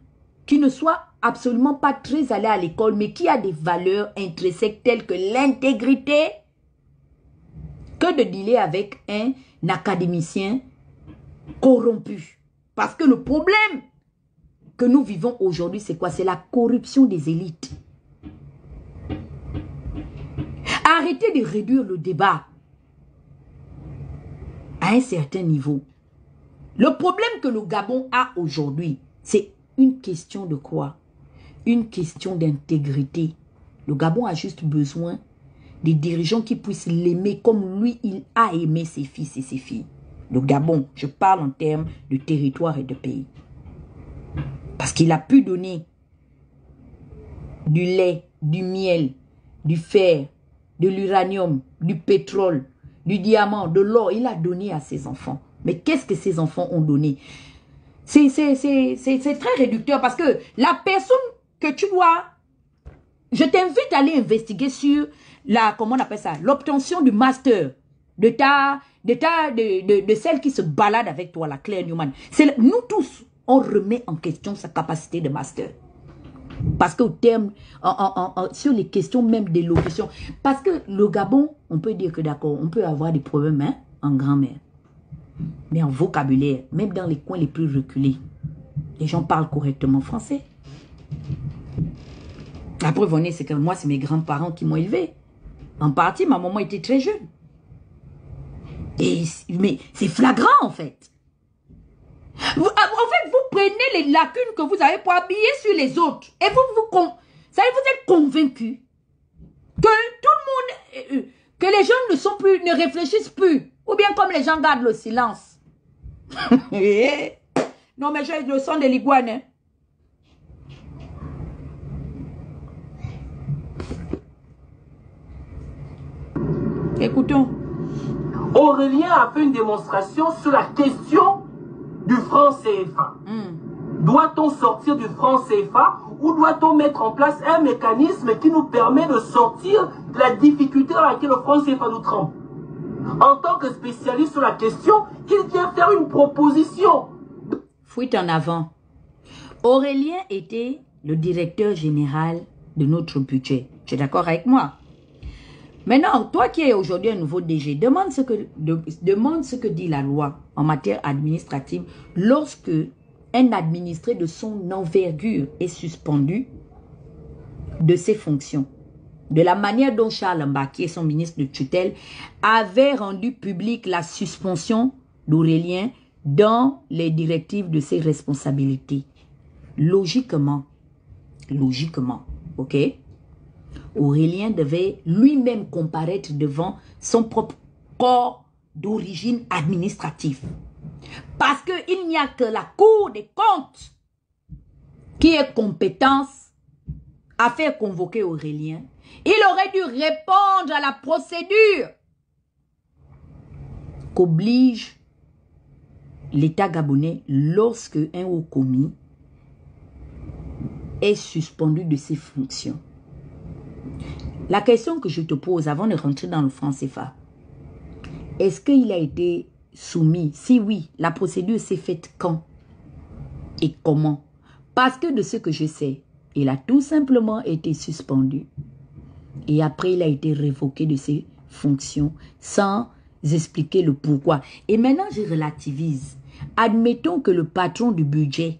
qui ne soit absolument pas très allé à l'école, mais qui a des valeurs intrinsèques telles que l'intégrité, que de dealer avec un académicien corrompu. Parce que le problème que nous vivons aujourd'hui, c'est quoi? C'est la corruption des élites. Arrêtez de réduire le débat à un certain niveau. Le problème que le Gabon a aujourd'hui, c'est une question de quoi? Une question d'intégrité. Le Gabon a juste besoin des dirigeants qui puissent l'aimer comme lui, il a aimé ses fils et ses filles. Le Gabon, je parle en termes de territoire et de pays. Parce qu'il a pu donner du lait, du miel, du fer, de l'uranium, du pétrole, du diamant, de l'or. Il a donné à ses enfants. Mais qu'est-ce que ces enfants ont donné? C'est très réducteur parce que la personne que tu vois, je t'invite à aller investiguer sur la, comment on appelle ça, l'obtention du master de celle qui se balade avec toi, la Claire Newman. Nous tous, on remet en question sa capacité de master. Parce qu'au terme, sur les questions même d'élocution, parce que le Gabon, on peut dire que d'accord, on peut avoir des problèmes hein, en grammaire. Mais en vocabulaire, même dans les coins les plus reculés, les gens parlent correctement français. La preuve en est, c'est que moi, c'est mes grands-parents qui m'ont élevé. En partie, ma maman était très jeune. Mais c'est flagrant, en fait. En fait, vous prenez les lacunes que vous avez pour habiller sur les autres. Et vous êtes convaincus que tout le monde, que les gens ne réfléchissent plus. Ou bien comme les gens gardent le silence. Non, mais j'ai le son de l'iguane. Hein. Écoutons. Aurélien a fait une démonstration sur la question du franc CFA. Doit-on sortir du franc CFA ou doit-on mettre en place un mécanisme qui nous permet de sortir de la difficulté dans laquelle le franc CFA nous trempe? En tant que spécialiste sur la question, il vient faire une proposition. Fuite en avant. Aurélien était le directeur général de notre budget. Tu es d'accord avec moi? Maintenant, toi qui es aujourd'hui un nouveau DG, demande ce que dit la loi en matière administrative lorsque un administré de son envergure est suspendu de ses fonctions. De la manière dont Charles Mbaké, son ministre de tutelle, avait rendu publique la suspension d'Aurélien dans les directives de ses responsabilités. Logiquement, ok? Aurélien devait lui-même comparaître devant son propre corps d'origine administrative. Parce qu'il n'y a que la Cour des comptes qui ait compétence à faire convoquer Aurélien. Il aurait dû répondre à la procédure qu'oblige l'État gabonais lorsque un haut commis est suspendu de ses fonctions. La question que je te pose avant de rentrer dans le franc CFA, est-ce qu'il a été soumis? Si oui, la procédure s'est faite quand et comment? Parce que de ce que je sais, il a tout simplement été suspendu et après il a été révoqué de ses fonctions sans expliquer le pourquoi. Et maintenant je relativise. Admettons que le patron du budget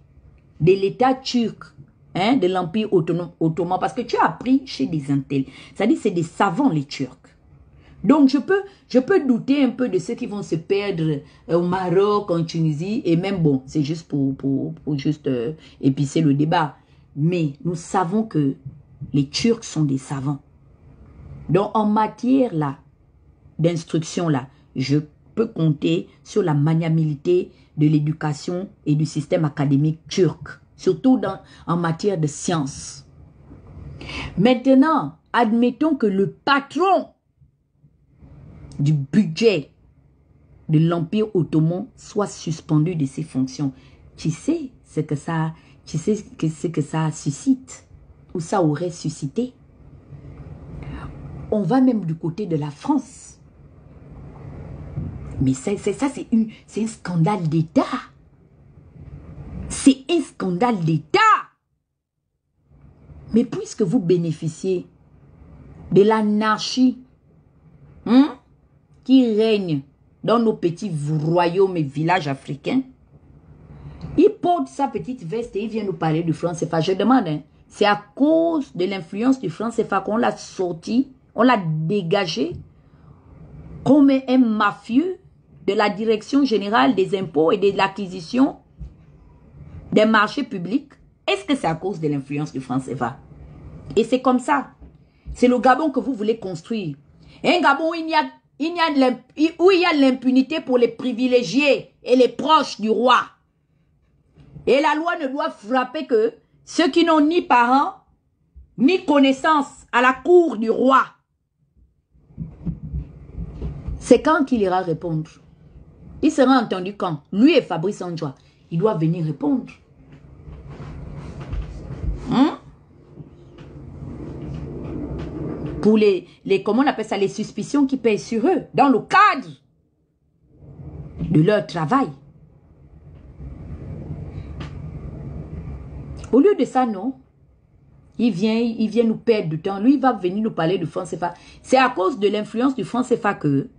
de l'État turc, hein, de l'Empire ottoman, parce que tu as appris chez des intels, c'est-à-dire c'est des savants les Turcs. Donc je peux douter un peu de ceux qui vont se perdre au Maroc, en Tunisie, et même bon, c'est juste pour juste épicer le débat. Mais nous savons que les Turcs sont des savants. Donc en matière là, d'instruction là, je peux compter sur la maniabilité de l'éducation et du système académique turc, surtout en matière de sciences. Maintenant, admettons que le patron du budget de l'Empire ottoman soit suspendu de ses fonctions. Tu sais ce que ça suscite, ou ça aurait suscité. On va même du côté de la France. Mais ça c'est un scandale d'État. C'est un scandale d'État. Mais puisque vous bénéficiez de l'anarchie qui règne dans nos petits royaumes et villages africains, il porte sa petite veste et il vient nous parler du franc CFA. Je demande, hein, c'est à cause de l'influence du franc CFA qu'on l'a sorti, on l'a dégagé comme un mafieux de la Direction générale des impôts et de l'acquisition des marchés publics. Est-ce que c'est à cause de l'influence du franc CFA? Et c'est comme ça. C'est le Gabon que vous voulez construire. Un Gabon où il y a l'impunité pour les privilégiés et les proches du roi. Et la loi ne doit frapper que ceux qui n'ont ni parents, ni connaissance à la cour du roi. C'est quand qu'il ira répondre? Il sera entendu quand? Lui et Fabrice Andjoua. il doit venir répondre. Hein? Pour les, comment on appelle ça, les suspicions qui pèsent sur eux, dans le cadre de leur travail. Au lieu de ça, non. Il vient nous perdre du temps. Lui, il va venir nous parler du franc CFA. C'est à cause de l'influence du franc CFA que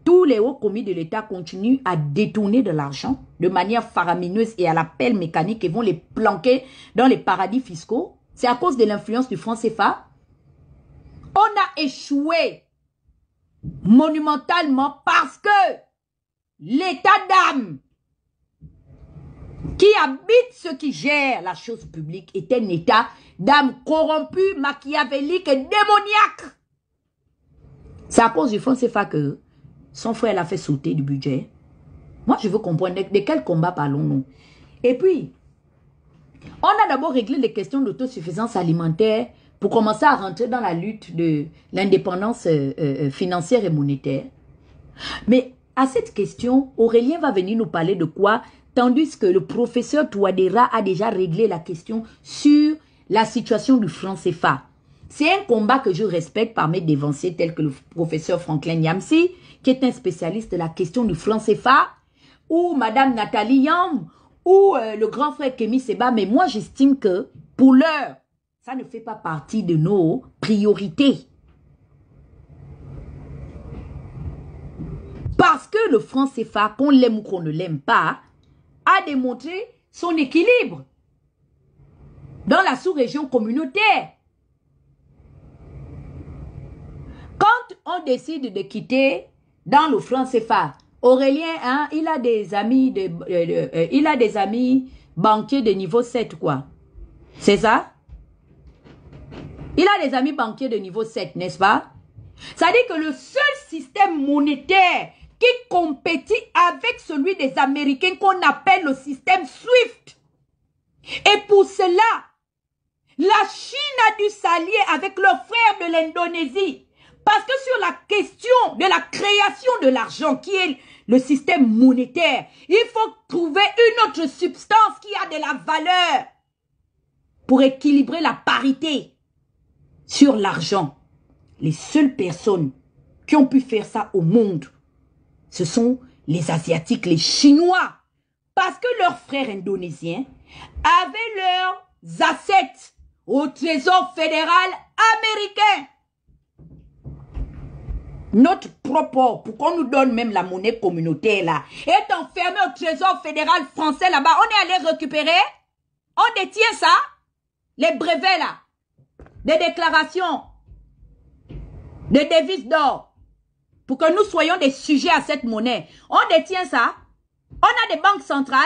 tous les hauts commis de l'État continuent à détourner de l'argent de manière faramineuse et à la pelle mécanique et vont les planquer dans les paradis fiscaux. C'est à cause de l'influence du franc CFA. On a échoué monumentalement parce que l'état d'âme qui habite ceux qui gèrent la chose publique est un état d'âme corrompu, machiavélique et démoniaque. C'est à cause du franc CFA que son frère l'a fait sauter du budget. Moi, je veux comprendre de quel combat parlons-nous. Et puis, on a d'abord réglé les questions d'autosuffisance alimentaire pour commencer à rentrer dans la lutte de l'indépendance financière et monétaire. Mais à cette question, Aurélien va venir nous parler de quoi, tandis que le professeur Touadéra a déjà réglé la question sur la situation du franc CFA. C'est un combat que je respecte par mes dévanciers tels que le professeur Franklin Nyamsi, qui est un spécialiste de la question du franc CFA, ou Madame Nathalie Yam, ou le grand frère Kémy Seba. Mais moi, j'estime que, pour l'heure, ça ne fait pas partie de nos priorités. Parce que le franc CFA, qu'on l'aime ou qu'on ne l'aime pas, a démontré son équilibre dans la sous-région communautaire. Quand on décide de quitter dans le franc CFA, Aurélien, hein, il a des amis banquiers de niveau 7, quoi. C'est ça? Il a des amis banquiers de niveau 7, n'est-ce pas? Ça dit que le seul système monétaire qui compétit avec celui des Américains qu'on appelle le système SWIFT. Et pour cela, la Chine a dû s'allier avec leurs frères de l'Indonésie. Parce que sur la question de la création de l'argent, qui est le système monétaire, il faut trouver une autre substance qui a de la valeur pour équilibrer la parité sur l'argent. Les seules personnes qui ont pu faire ça au monde, ce sont les Asiatiques, les Chinois. Parce que leurs frères indonésiens avaient leurs assets au Trésor fédéral américain. Notre propre, pour qu'on nous donne même la monnaie communautaire là, est enfermé au Trésor fédéral français là-bas. On est allé récupérer, on détient ça, les brevets là, des déclarations, des devises d'or, pour que nous soyons des sujets à cette monnaie. On détient ça, on a des banques centrales,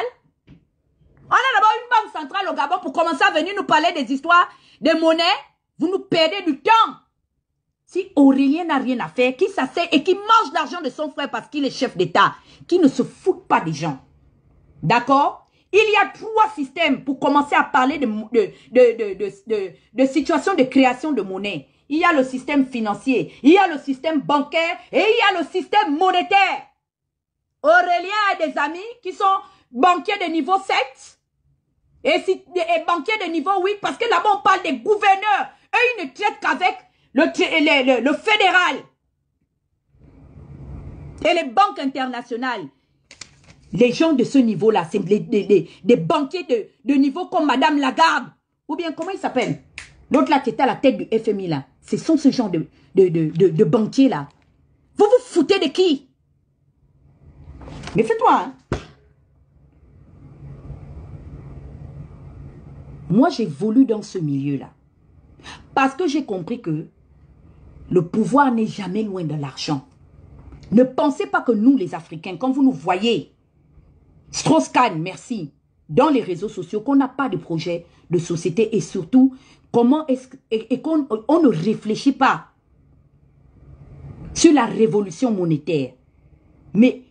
on a d'abord une banque centrale au Gabon pour commencer à venir nous parler des histoires de monnaie. Vous nous perdez du temps. Si Aurélien n'a rien à faire, qui s'asseye et qui mange l'argent de son frère parce qu'il est chef d'État, qui ne se fout pas des gens. D'accord? Il y a 3 systèmes pour commencer à parler de situation de création de monnaie. Il y a le système financier, il y a le système bancaire et il y a le système monétaire. Aurélien a des amis qui sont banquiers de niveau 7 et banquiers de niveau 8 parce que là-bas on parle des gouverneurs. Eux, ils ne traitent qu'avec le fédéral et les banques internationales. Les gens de ce niveau-là, c'est des banquiers de niveau comme Madame Lagarde. Ou bien, comment il s'appelle? L'autre là qui était à la tête du FMI là. Ce sont ce genre de banquiers là. Vous vous foutez de qui? Mais fais-toi, hein. Moi, j'évolue dans ce milieu-là. Parce que j'ai compris que le pouvoir n'est jamais loin de l'argent. Ne pensez pas que nous, les Africains, quand vous nous voyez, Strauss-Kahn, merci, dans les réseaux sociaux, qu'on n'a pas de projet de société et surtout, comment est-ce qu'on ne réfléchit pas sur la révolution monétaire. Mais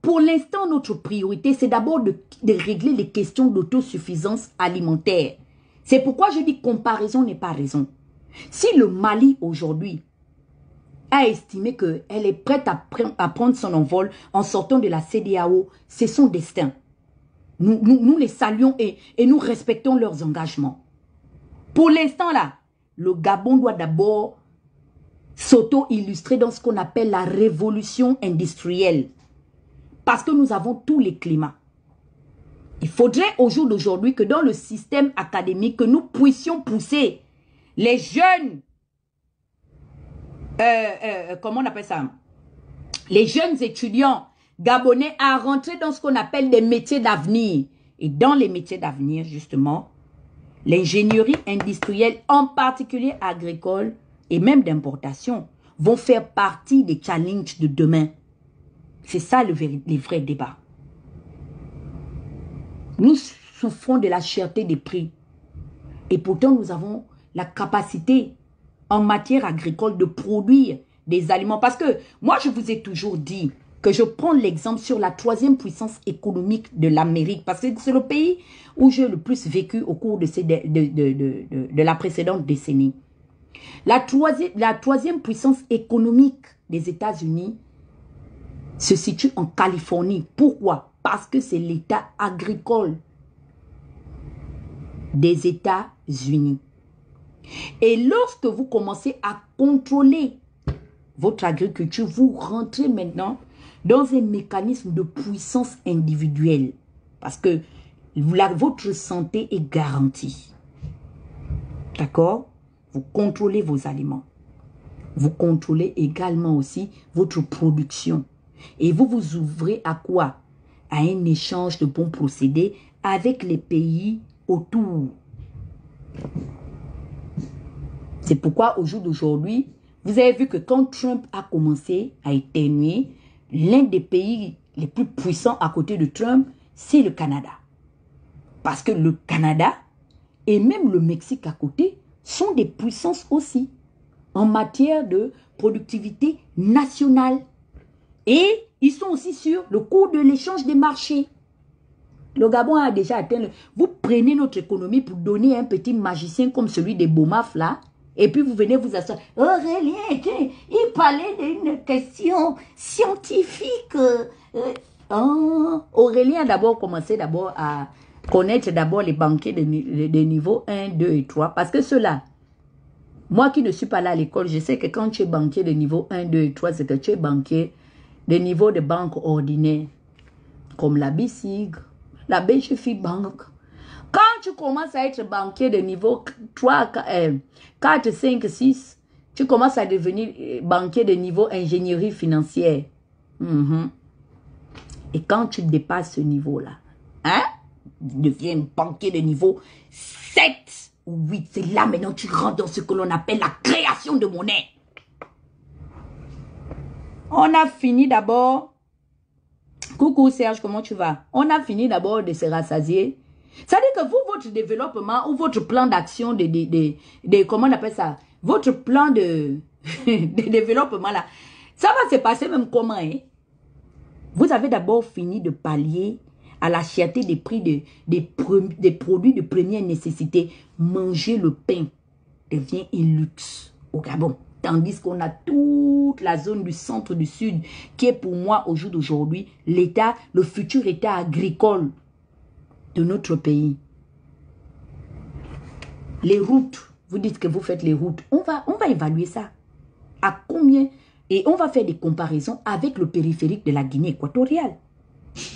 pour l'instant, notre priorité, c'est d'abord de régler les questions d'autosuffisance alimentaire. C'est pourquoi je dis comparaison n'est pas raison. Si le Mali aujourd'hui a estimé qu'elle est prête à prendre son envol en sortant de la CEDEAO, c'est son destin. Nous les saluons et nous respectons leurs engagements. Pour l'instant là, le Gabon doit d'abord s'auto-illustrer dans ce qu'on appelle la révolution industrielle. Parce que nous avons tous les climats. Il faudrait au jour d'aujourd'hui que dans le système académique, que nous puissions pousser les jeunes, comment on appelle ça? Les jeunes étudiants gabonais à rentrer dans ce qu'on appelle des métiers d'avenir. Et dans les métiers d'avenir, justement, l'ingénierie industrielle, en particulier agricole et même d'importation, vont faire partie des challenges de demain. C'est ça les vrais débats. Nous souffrons de la cherté des prix. Et pourtant, nous avons la capacité en matière agricole de produire des aliments. Parce que moi, je vous ai toujours dit que je prends l'exemple sur la 3e puissance économique de l'Amérique. Parce que c'est le pays où j'ai le plus vécu au cours de la précédente décennie. La troisième puissance économique des États-Unis se situe en Californie. Pourquoi? Parce que c'est l'État agricole des États-Unis. Et lorsque vous commencez à contrôler votre agriculture, vous rentrez maintenant dans un mécanisme de puissance individuelle. Parce que votre santé est garantie. D'accord? Vous contrôlez vos aliments. Vous contrôlez également aussi votre production. Et vous vous ouvrez à quoi? À un échange de bons procédés avec les pays autour. C'est pourquoi au jour d'aujourd'hui, vous avez vu que quand Trump a commencé à éternuer, l'un des pays les plus puissants à côté de Trump, c'est le Canada. Parce que le Canada et même le Mexique à côté sont des puissances aussi en matière de productivité nationale. Et ils sont aussi sur le cours de l'échange des marchés. Le Gabon a déjà atteint... Vous prenez notre économie pour donner un petit magicien comme celui des Bomaf là, et puis vous venez vous asseoir. Aurélien, il parlait d'une question scientifique. Aurélien a d'abord commencé à connaître les banquiers de niveau 1, 2 et 3. Parce que ceux-là, moi qui ne suis pas là à l'école, je sais que quand tu es banquier de niveau 1, 2 et 3, c'est que tu es banquier de niveau de banque ordinaire. Comme la BICIG, la BGFI Bank. Quand tu commences à être banquier de niveau 3, 4, 5, 6, tu commences à devenir banquier de niveau ingénierie financière. Et quand tu dépasses ce niveau-là, hein, tu deviens banquier de niveau 7 ou 8. C'est là maintenant tu rentres dans ce que l'on appelle la création de monnaie. On a fini d'abord. Coucou Serge, comment tu vas? On a fini d'abord de se rassasier. Ça veut dire que vous, votre développement ou votre plan d'action comment on appelle ça? Votre plan de développement là, ça va se passer même comment, hein? Vous avez d'abord fini de pallier à la cherté des prix des produits de première nécessité. Manger le pain devient un luxe au Gabon. Tandis qu'on a toute la zone du centre du sud qui est pour moi au jour d'aujourd'hui l'État, le futur État agricole de notre pays. Les routes, vous dites que vous faites les routes. On va évaluer ça. À combien? Et on va faire des comparaisons avec le périphérique de la Guinée équatoriale.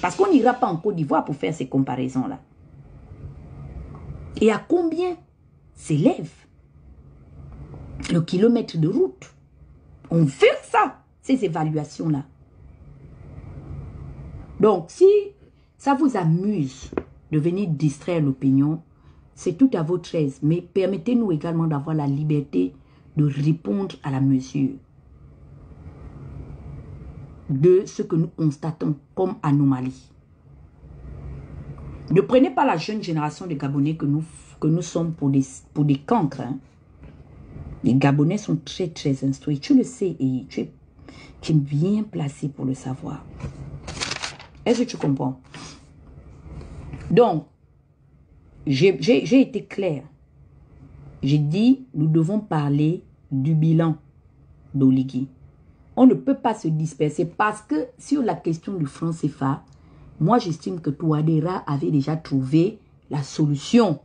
Parce qu'on n'ira pas en Côte d'Ivoire pour faire ces comparaisons-là. Et à combien s'élève le kilomètre de route? On fait ça, ces évaluations-là. Donc, si ça vous amuse de venir distraire l'opinion, c'est tout à votre aise. Mais permettez-nous également d'avoir la liberté de répondre à la mesure de ce que nous constatons comme anomalie. Ne prenez pas la jeune génération de Gabonais que nous sommes pour des cancres. Hein. Les Gabonais sont très, très instruits. Tu le sais et tu es bien placé pour le savoir. Est-ce que tu comprends? Donc, j'ai été clair. J'ai dit, nous devons parler du bilan d'Oligui. On ne peut pas se disperser parce que sur la question du franc CFA, Moi, j'estime que Touadéra avait déjà trouvé la solution.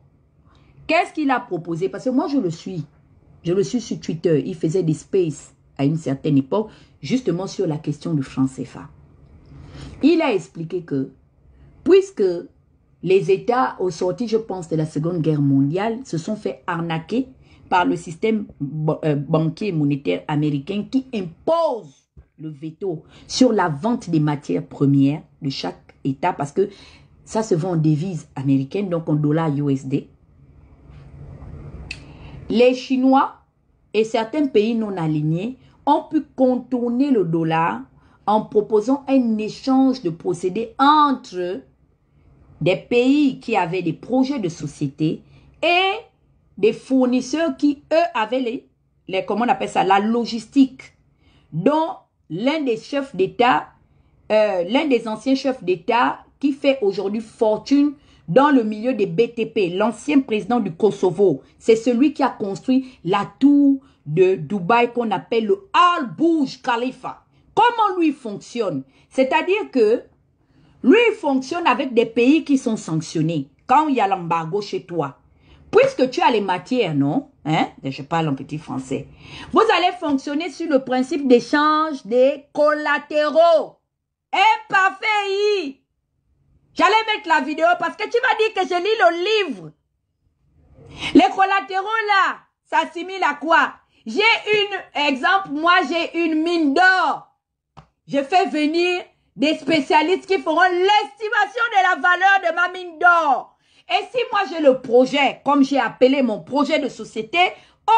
Qu'est-ce qu'il a proposé? Parce que moi, je le suis. Je le suis sur Twitter. Il faisait des spaces à une certaine époque, justement sur la question du franc CFA. Il a expliqué que, puisque les États, au sorti, je pense, de la Seconde Guerre mondiale, se sont fait arnaquer par le système banquier et monétaire américain qui impose le veto sur la vente des matières premières de chaque État, parce que ça se vend en devises américaines, donc en dollars USD. Les Chinois et certains pays non alignés ont pu contourner le dollar en proposant un échange de procédés entre des pays qui avaient des projets de société et des fournisseurs qui, eux, avaient comment on appelle ça, la logistique, dont l'un des chefs d'État, l'un des anciens chefs d'État qui fait aujourd'hui fortune dans le milieu des BTP, l'ancien président du Kosovo, c'est celui qui a construit la tour de Dubaï qu'on appelle le Al Burj Khalifa. Comment lui fonctionne? C'est-à-dire que lui fonctionne avec des pays qui sont sanctionnés. Quand il y a l'embargo chez toi, puisque tu as les matières, non? Hein? Je parle en petit français. Vous allez fonctionner sur le principe d'échange des collatéraux. Parfait. J'allais mettre la vidéo parce que tu m'as dit que je lis le livre. Les collatéraux là, ça s'assimile à quoi? J'ai exemple, moi j'ai une mine d'or. Je fais venir des spécialistes qui feront l'estimation de la valeur de ma mine d'or. Et si moi j'ai le projet, comme j'ai appelé mon projet de société,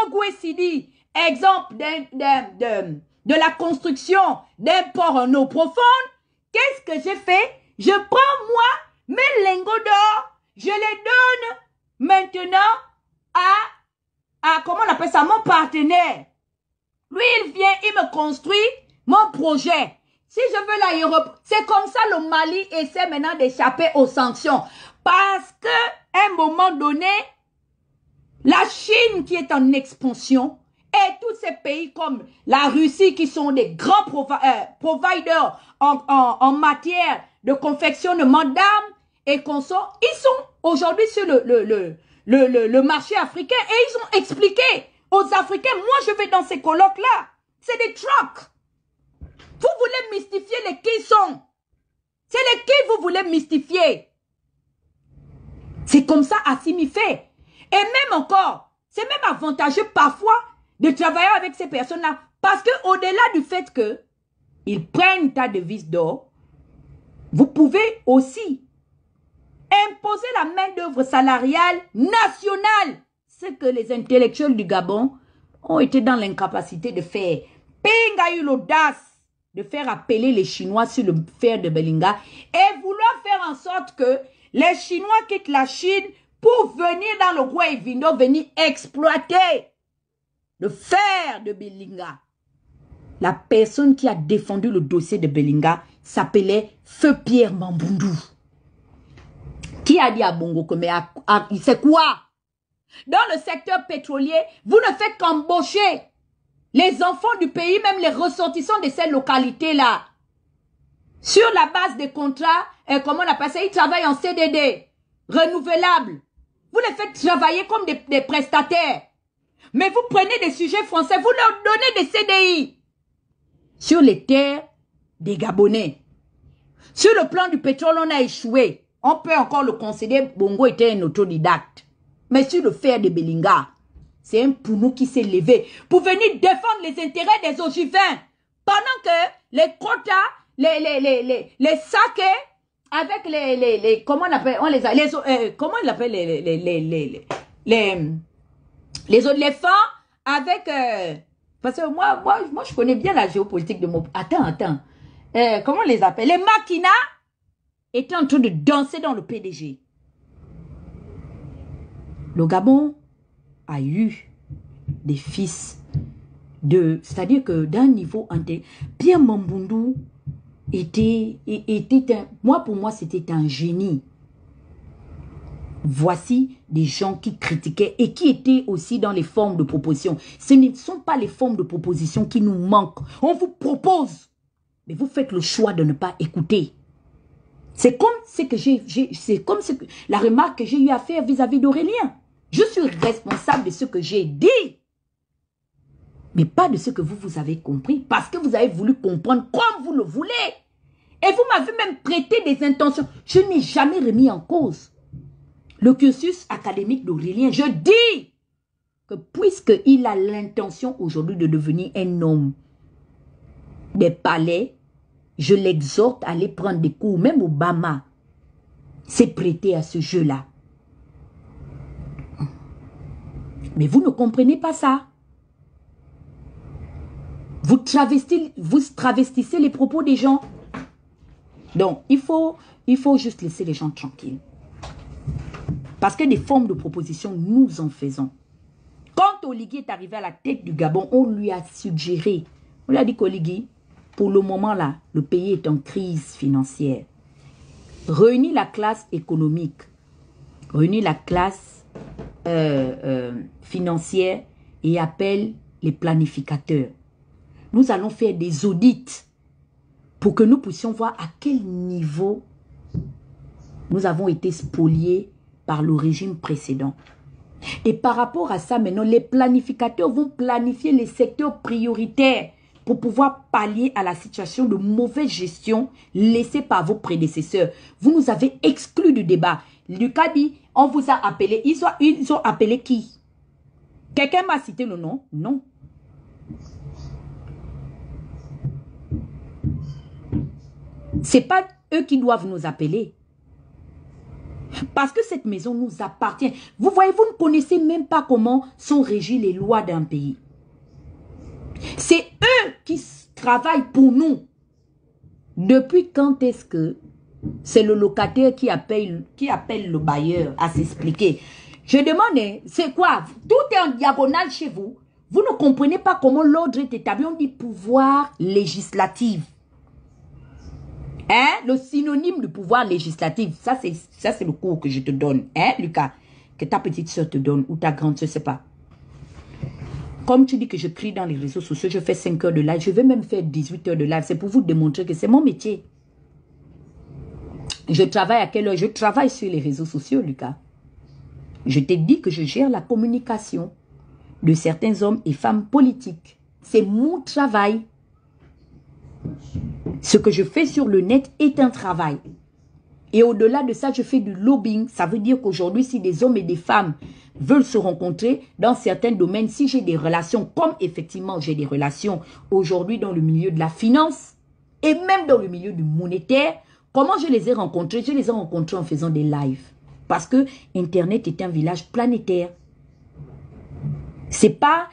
Ogwesidi, exemple de la construction d'un port en eau profonde, qu'est-ce que j'ai fait? Je prends moi mes lingots d'or, je les donne maintenant à comment on appelle ça, mon partenaire. Lui, il vient, il me construit mon projet. Si je veux l'aéroport, c'est comme ça le Mali essaie maintenant d'échapper aux sanctions. Parce que, à un moment donné, la Chine qui est en expansion et tous ces pays comme la Russie qui sont des grands providers en matière de confectionnement d'armes et consorts, ils sont aujourd'hui sur le marché africain et ils ont expliqué aux Africains, moi je vais dans ces colloques-là, c'est des trucks. Vous voulez mystifier les qui sont. C'est les qui vous voulez mystifier. C'est comme ça Assimi fait. Et même encore, c'est même avantageux parfois de travailler avec ces personnes-là. Parce qu'au-delà du fait qu'ils prennent ta devise d'or, vous pouvez aussi imposer la main-d'œuvre salariale nationale. Ce que les intellectuels du Gabon ont été dans l'incapacité de faire. Ping a eu l'audace de faire appeler les Chinois sur le fer de Belinga et vouloir faire en sorte que les Chinois quittent la Chine pour venir dans le Goué Vindo, venir exploiter le fer de Belinga. La personne qui a défendu le dossier de Belinga s'appelait Feu Pierre Mambundu. Qui a dit à Bongo que c'est quoi? Dans le secteur pétrolier, vous ne faites qu'embaucher les enfants du pays, même les ressortissants de ces localités-là. Sur la base des contrats, comment on appelle ça, ils travaillent en CDD, renouvelables. Vous les faites travailler comme des prestataires. Mais vous prenez des sujets français, vous leur donnez des CDI. Sur les terres des Gabonais. Sur le plan du pétrole, on a échoué. On peut encore le considérer, Bongo était un autodidacte. Mais sur le fer de Belinga, c'est un Pounou qui s'est levé pour venir défendre les intérêts des ogivins. Pendant que les quotas, les sakés, avec les comment on appelle, comment on appelle les éléphants, avec, parce que moi, je connais bien la géopolitique de mon, attends, comment on les appelle? Les maquinas étaient en train de danser dans le PDG. Le Gabon a eu des fils de... C'est-à-dire que d'un niveau... Pierre Mambundu était un... Pour moi, c'était un génie. Voici des gens qui critiquaient et qui étaient aussi dans les formes de proposition. Ce ne sont pas les formes de proposition qui nous manquent. On vous propose, mais vous faites le choix de ne pas écouter. C'est comme la remarque que j'ai eu à faire vis-à-vis d'Aurélien. Je suis responsable de ce que j'ai dit. Mais pas de ce que vous avez compris. Parce que vous avez voulu comprendre comme vous le voulez. Et vous m'avez même prêté des intentions. Je n'ai jamais remis en cause le cursus académique d'Aurélien. Je dis que puisqu'il a l'intention aujourd'hui de devenir un homme des palais, je l'exhorte à aller prendre des cours. Même Obama s'est prêté à ce jeu-là. Mais vous ne comprenez pas ça. Vous travestissez les propos des gens. Donc, il faut juste laisser les gens tranquilles. Parce que des formes de propositions, nous en faisons. Quand Oligui est arrivé à la tête du Gabon, on lui a suggéré, on lui a dit qu'Oligui, pour le moment là, le pays est en crise financière. Réunis la classe économique, réunis la classe financière et appelle les planificateurs. Nous allons faire des audits pour que nous puissions voir à quel niveau nous avons été spoliés par le régime précédent. Et par rapport à ça, maintenant, les planificateurs vont planifier les secteurs prioritaires pour pouvoir pallier à la situation de mauvaise gestion laissée par vos prédécesseurs. Vous nous avez exclus du débat. Lucas dit, on vous a appelé. Ils ont appelé qui? Quelqu'un m'a cité le nom? Non. Ce n'est pas eux qui doivent nous appeler. Parce que cette maison nous appartient. Vous voyez, vous ne connaissez même pas comment sont régies les lois d'un pays. C'est eux qui travaillent pour nous. Depuis quand est-ce que c'est le locataire qui appelle le bailleur à s'expliquer? Je demande, c'est quoi? Tout est en diagonale chez vous. Vous ne comprenez pas comment l'ordre est établi. On dit pouvoir législatif. Hein? Le synonyme du pouvoir législatif. Ça, c'est le cours que je te donne. Hein, Lucas? Que ta petite soeur te donne ou ta grande soeur, je ne sais pas. Comme tu dis que je crie dans les réseaux sociaux, je fais 5 heures de live. Je vais même faire 18 heures de live. C'est pour vous démontrer que c'est mon métier. Je travaille à quelle heure? Je travaille sur les réseaux sociaux, Lucas. Je t'ai dit que je gère la communication de certains hommes et femmes politiques. C'est mon travail. Ce que je fais sur le net est un travail. Et au-delà de ça, je fais du lobbying. Ça veut dire qu'aujourd'hui, si des hommes et des femmes veulent se rencontrer dans certains domaines, si j'ai des relations, comme effectivement j'ai des relations aujourd'hui dans le milieu de la finance et même dans le milieu du monétaire, comment je les ai rencontrés? Je les ai rencontrés en faisant des lives. Parce que Internet est un village planétaire. C'est pas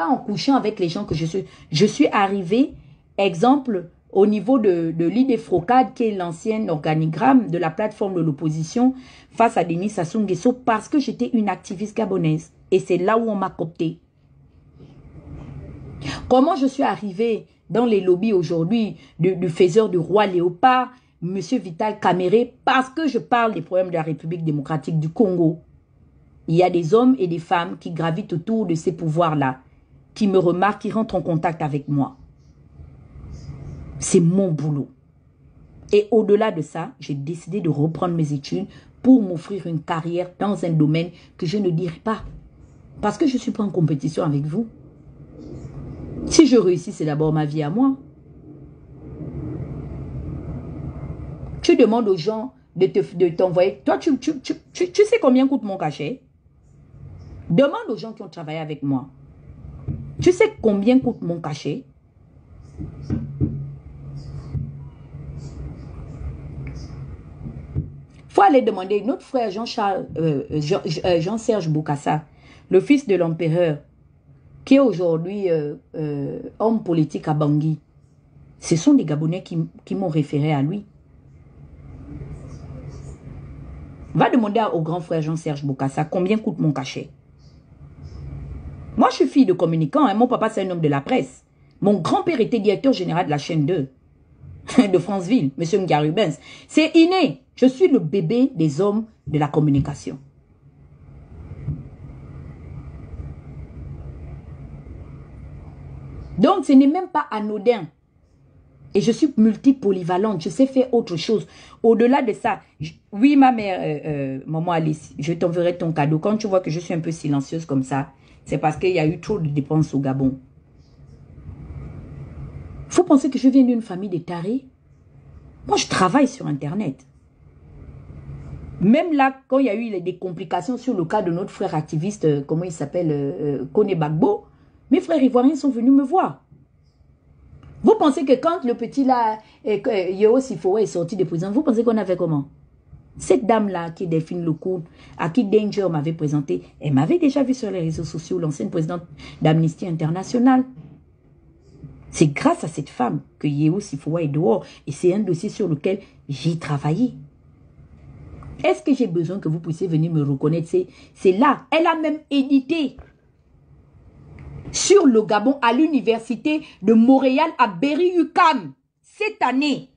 en couchant avec les gens que je suis. Je suis arrivée, exemple, au niveau de l'IDEFROCAD, qui est l'ancien organigramme de la plateforme de l'opposition face à Denis Sassou Nguesso, parce que j'étais une activiste gabonaise. Et c'est là où on m'a coopté. Comment je suis arrivée dans les lobbies aujourd'hui du faiseur du roi Léopard, M. Vital Kamere, parce que je parle des problèmes de la République démocratique du Congo. Il y a des hommes et des femmes qui gravitent autour de ces pouvoirs-là, qui me remarquent, qui rentrent en contact avec moi. C'est mon boulot. Et au-delà de ça, j'ai décidé de reprendre mes études pour m'offrir une carrière dans un domaine que je ne dirai pas. Parce que je ne suis pas en compétition avec vous. Si je réussis, c'est d'abord ma vie à moi. Tu demandes aux gens de t'envoyer. Toi, tu sais combien coûte mon cachet? Demande aux gens qui ont travaillé avec moi. Tu sais combien coûte mon cachet? Il faut aller demander notre frère Jean-Serge Bokassa, le fils de l'empereur, qui est aujourd'hui homme politique à Bangui. Ce sont des Gabonais qui m'ont référé à lui. Va demander au grand frère Jean-Serge Bokassa combien coûte mon cachet. Moi, je suis fille de communicant. Hein. Mon papa, c'est un homme de la presse. Mon grand-père était directeur général de la chaîne 2 de Franceville, M. Ngari Rubens. C'est inné. Je suis le bébé des hommes de la communication. Donc, ce n'est même pas anodin Et je suis multipolyvalente. Je sais faire autre chose. Au-delà de ça, oui, ma mère, maman Alice, je t'enverrai ton cadeau. Quand tu vois que je suis un peu silencieuse comme ça, c'est parce qu'il y a eu trop de dépenses au Gabon. Faut penser que je viens d'une famille de tarés. Moi, je travaille sur Internet. Même là, quand il y a eu des complications sur le cas de notre frère activiste, comment il s'appelle, Kone Bagbo, mes frères ivoiriens sont venus me voir. Vous pensez que quand le petit là, Yeo Sifowa est sorti de prison, vous pensez qu'on avait comment? Cette dame-là, qui est Delphine Lecourt, à qui Danger m'avait présenté, elle m'avait déjà vu sur les réseaux sociaux, l'ancienne présidente d'Amnesty International. C'est grâce à cette femme que Yeo Sifowa est dehors. Et c'est un dossier sur lequel j'ai travaillé. Est-ce que j'ai besoin que vous puissiez venir me reconnaître? C'est là. Elle a même édité sur le Gabon à l'université de Montréal à Berry-UQAM. Cette année,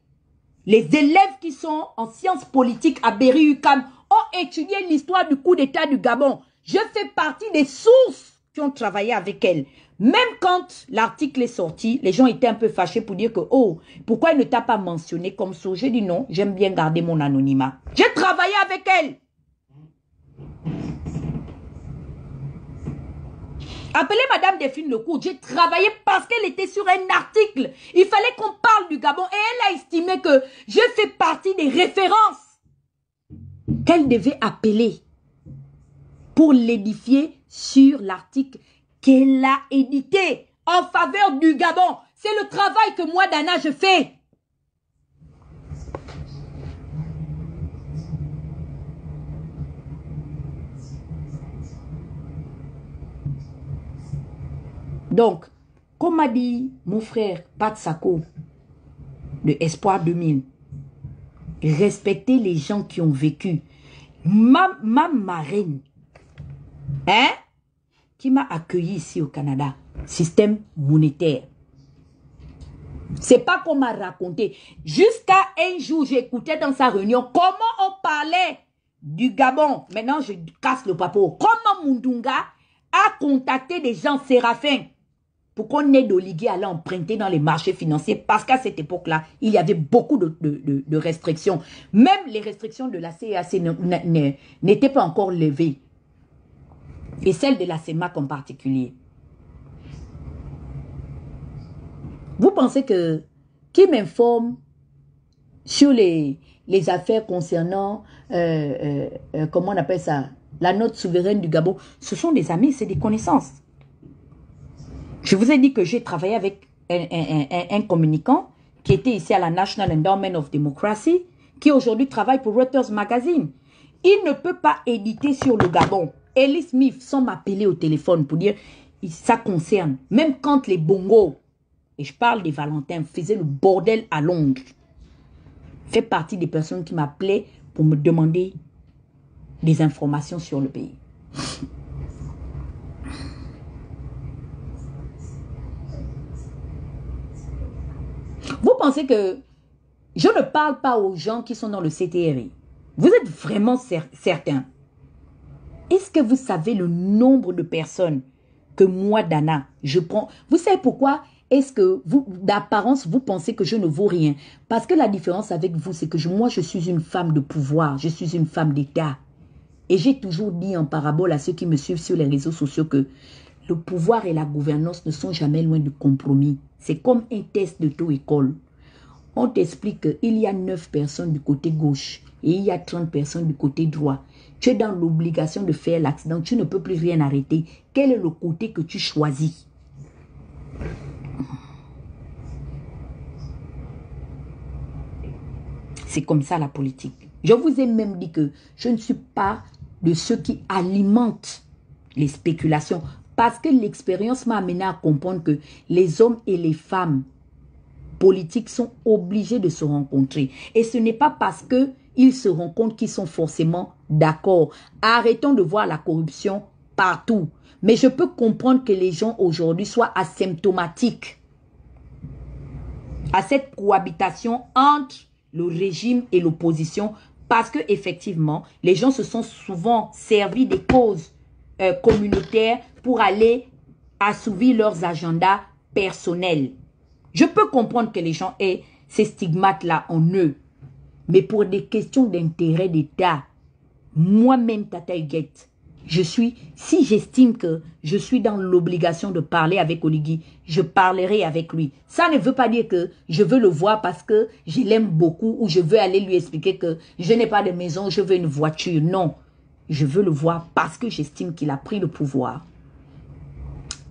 les élèves qui sont en sciences politiques à Berry-UQAM ont étudié l'histoire du coup d'État du Gabon. Je fais partie des sources qui ont travaillé avec elle. Même quand l'article est sorti, les gens étaient un peu fâchés pour dire que, oh, pourquoi elle ne t'a pas mentionné comme source? J'ai dit non, j'aime bien garder mon anonymat. J'ai travaillé avec elle. Appelez Madame Delphine Lecourt, j'ai travaillé parce qu'elle était sur un article. Il fallait qu'on parle du Gabon et elle a estimé que je fais partie des références qu'elle devait appeler pour l'édifier sur l'article qu'elle a édité en faveur du Gabon. C'est le travail que moi, Dana, je fais. Donc, comme m'a dit mon frère Pat Sako de Espoir 2000, respectez les gens qui ont vécu. Ma marraine, hein, qui m'a accueilli ici au Canada, système monétaire. C'est pas qu'on m'a raconté. Jusqu'à un jour, j'écoutais dans sa réunion comment on parlait du Gabon. Maintenant, je casse le papeau. Comment Mundunga a contacté des gens séraphins pour qu'on ait d'Oligui à l'emprunter dans les marchés financiers. Parce qu'à cette époque-là, il y avait beaucoup de restrictions. Même les restrictions de la CAC n'étaient pas encore levées. Et celle de la CEMAC en particulier. Vous pensez que qui m'informe sur les affaires concernant, comment on appelle ça, la note souveraine du Gabon, ce sont des amis, c'est des connaissances. Je vous ai dit que j'ai travaillé avec un communicant qui était ici à la National Endowment of Democracy, qui aujourd'hui travaille pour Reuters Magazine. Il ne peut pas éditer sur le Gabon. Ellie Smith sont m'appeler au téléphone pour dire ça concerne. Même quand les bongos, et je parle des Valentins, faisaient le bordel à Londres, fait partie des personnes qui m'appelaient pour me demander des informations sur le pays. Vous pensez que je ne parle pas aux gens qui sont dans le CTRI? Vous êtes vraiment certains? Est-ce que vous savez le nombre de personnes que moi, Dana, je prends? Vous savez pourquoi est-ce que vous, d'apparence, vous pensez que je ne vaux rien? Parce que la différence avec vous, c'est que moi, je suis une femme de pouvoir, je suis une femme d'État. Et j'ai toujours dit en parabole à ceux qui me suivent sur les réseaux sociaux que le pouvoir et la gouvernance ne sont jamais loin du compromis. C'est comme un test de taux-école. On t'explique qu'il y a 9 personnes du côté gauche et il y a 30 personnes du côté droit. Tu es dans l'obligation de faire l'accident. Tu ne peux plus rien arrêter. Quel est le côté que tu choisis? C'est comme ça la politique. Je vous ai même dit que je ne suis pas de ceux qui alimentent les spéculations. Parce que l'expérience m'a amené à comprendre que les hommes et les femmes politiques sont obligés de se rencontrer. Et ce n'est pas parce qu'ils se rencontrent qu'ils sont forcément d'accord. Arrêtons de voir la corruption partout. Mais je peux comprendre que les gens aujourd'hui soient asymptomatiques à cette cohabitation entre le régime et l'opposition. Parce que effectivement, les gens se sont souvent servis des causes communautaires pour aller assouvir leurs agendas personnels. Je peux comprendre que les gens aient ces stigmates-là en eux. Mais pour des questions d'intérêt d'État, moi-même, Tata Huguette, si j'estime que je suis dans l'obligation de parler avec Oligui, je parlerai avec lui. Ça ne veut pas dire que je veux le voir parce que je l'aime beaucoup ou je veux aller lui expliquer que je n'ai pas de maison, je veux une voiture. Non, je veux le voir parce que j'estime qu'il a pris le pouvoir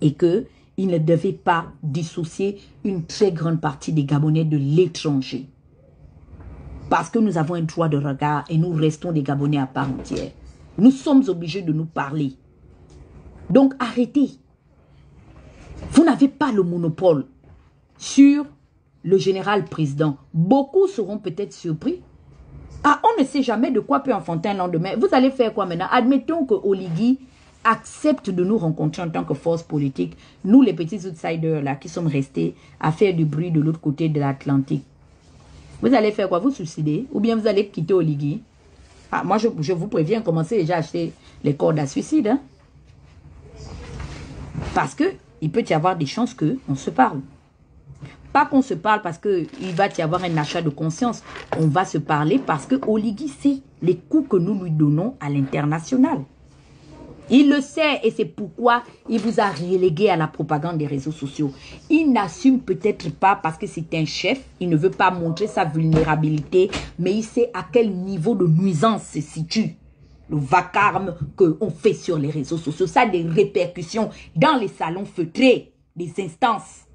et qu'il ne devait pas dissocier une très grande partie des Gabonais de l'étranger. Parce que nous avons un droit de regard et nous restons des Gabonais à part entière. Nous sommes obligés de nous parler. Donc arrêtez. Vous n'avez pas le monopole sur le général président. Beaucoup seront peut-être surpris. Ah, on ne sait jamais de quoi peut enfanter un lendemain. Vous allez faire quoi maintenant? Admettons que Oligui accepte de nous rencontrer en tant que force politique. Nous, les petits outsiders là, qui sommes restés à faire du bruit de l'autre côté de l'Atlantique. Vous allez faire quoi? Vous suicider? Ou bien vous allez quitter Oligui? Ah, moi, je vous préviens, commencez déjà à acheter les cordes à suicide. Hein? Parce qu'il peut y avoir des chances qu'on se parle. Pas qu'on se parle parce qu'il va y avoir un achat de conscience. On va se parler parce que Oligui sait les coups que nous lui donnons à l'international. Il le sait et c'est pourquoi il vous a relégué à la propagande des réseaux sociaux. Il n'assume peut-être pas parce que c'est un chef, il ne veut pas montrer sa vulnérabilité, mais il sait à quel niveau de nuisance se situe le vacarme qu'on fait sur les réseaux sociaux. Ça a des répercussions dans les salons feutrés des instances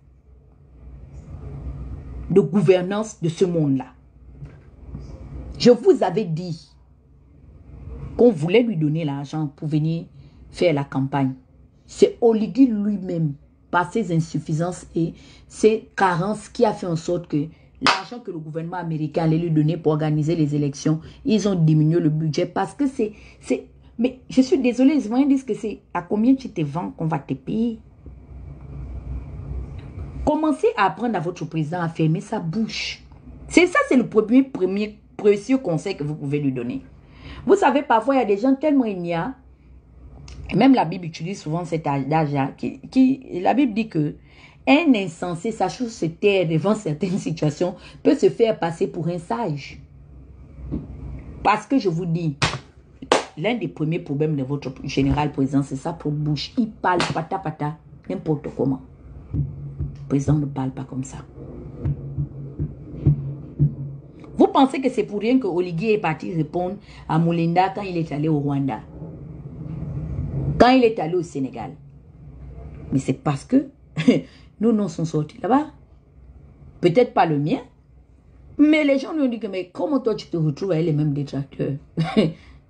de gouvernance de ce monde-là. Je vous avais dit qu'on voulait lui donner l'argent pour venir faire la campagne. C'est Oligui lui-même, par ses insuffisances et ses carences, qui a fait en sorte que l'argent que le gouvernement américain allait lui donner pour organiser les élections, ils ont diminué le budget parce que c'est... Mais je suis désolée, les gens disent que c'est à combien tu te vends qu'on va te payer. Commencez à apprendre à votre président à fermer sa bouche. C'est ça, c'est le premier précieux conseil que vous pouvez lui donner. Vous savez, parfois, il y a des gens tellement ignares. Même la Bible utilise souvent cet adage-là. La Bible dit que un insensé, sachant se taire devant certaines situations, peut se faire passer pour un sage. Parce que je vous dis, l'un des premiers problèmes de votre général président, c'est sa propre bouche. Il parle pata, n'importe comment. Le président ne parle pas comme ça. Vous pensez que c'est pour rien que Oligui est parti répondre à Moulinda quand il est allé au Rwanda? Quand il est allé au Sénégal? Mais c'est parce que nous nous sommes sortis là-bas. Peut-être pas le mien. Mais les gens lui ont dit que mais comment toi tu te retrouves avec les mêmes détracteurs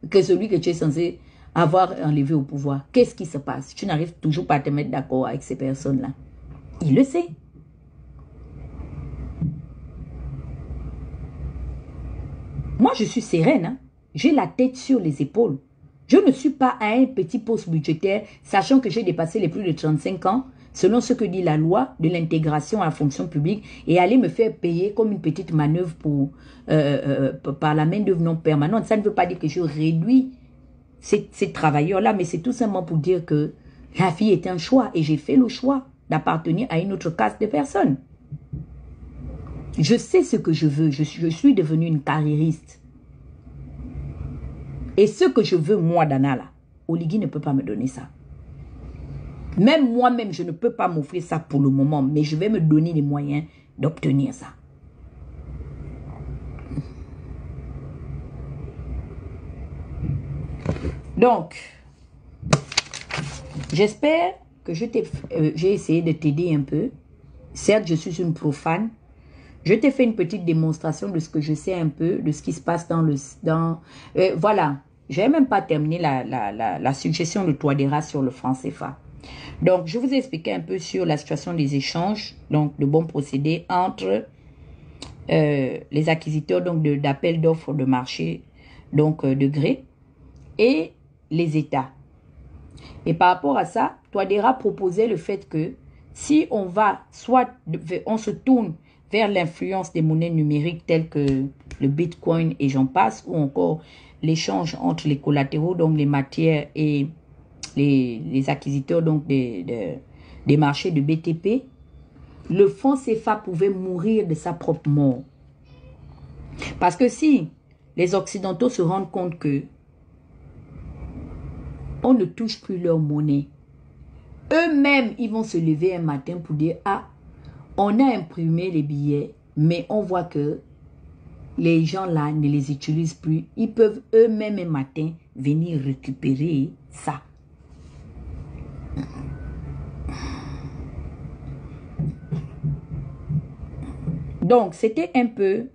que celui que tu es censé avoir enlevé au pouvoir? Qu'est-ce qui se passe? Tu n'arrives toujours pas à te mettre d'accord avec ces personnes-là. Il le sait. Moi, je suis sereine. Hein? J'ai la tête sur les épaules. Je ne suis pas à un petit poste budgétaire, sachant que j'ai dépassé les plus de 35 ans, selon ce que dit la loi de l'intégration à la fonction publique, et aller me faire payer comme une petite manœuvre par la main-d'œuvre non permanente. Ça ne veut pas dire que je réduis ces travailleurs-là, mais c'est tout simplement pour dire que la vie est un choix, et j'ai fait le choix d'appartenir à une autre caste de personnes. Je sais ce que je veux. Je suis devenue une carriériste. Et ce que je veux, moi, Dana, là, Oligui ne peut pas me donner ça. Même moi-même, je ne peux pas m'offrir ça pour le moment, mais je vais me donner les moyens d'obtenir ça. Donc, j'espère que j'ai essayé de t'aider un peu. Certes, je suis une profane. Je t'ai fait une petite démonstration de ce que je sais un peu, de ce qui se passe voilà, je n'ai même pas terminé la suggestion de Touadéra sur le franc CFA. Donc, je vous ai expliqué un peu sur la situation des échanges, donc de bons procédés entre les acquisiteurs d'appels d'offres de marché, donc de gré, et les États. Et par rapport à ça, Touadéra proposait le fait que si on on se tourne vers l'influence des monnaies numériques telles que le Bitcoin et j'en passe, ou encore l'échange entre les collatéraux, donc les matières et les acquisiteurs donc des marchés de BTP, le franc CFA pouvait mourir de sa propre mort. Parce que si les Occidentaux se rendent compte que on ne touche plus leur monnaie, eux-mêmes, ils vont se lever un matin pour dire, ah, on a imprimé les billets, mais on voit que les gens là ne les utilisent plus. Ils peuvent eux-mêmes un matin venir récupérer ça. Donc, c'était un peu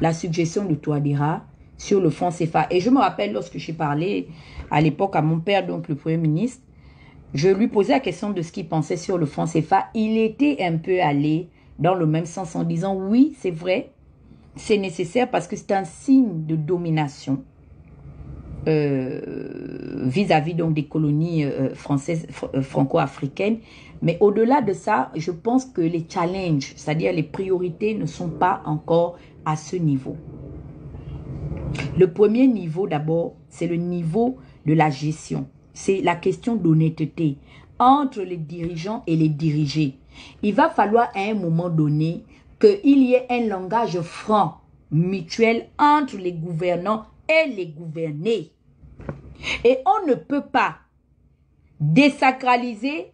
la suggestion de Touadéra sur le franc CFA. Et je me rappelle lorsque j'ai parlé à l'époque à mon père, donc le Premier ministre, je lui posais la question de ce qu'il pensait sur le franc CFA. Il était un peu allé dans le même sens en disant oui, c'est vrai, c'est nécessaire parce que c'est un signe de domination vis-à-vis donc des colonies françaises, franco-africaines. Mais au-delà de ça, je pense que les challenges, c'est-à-dire les priorités ne sont pas encore à ce niveau. Le premier niveau d'abord, c'est le niveau de la gestion. C'est la question d'honnêteté entre les dirigeants et les dirigés. Il va falloir à un moment donné qu'il y ait un langage franc, mutuel entre les gouvernants et les gouvernés. Et on ne peut pas désacraliser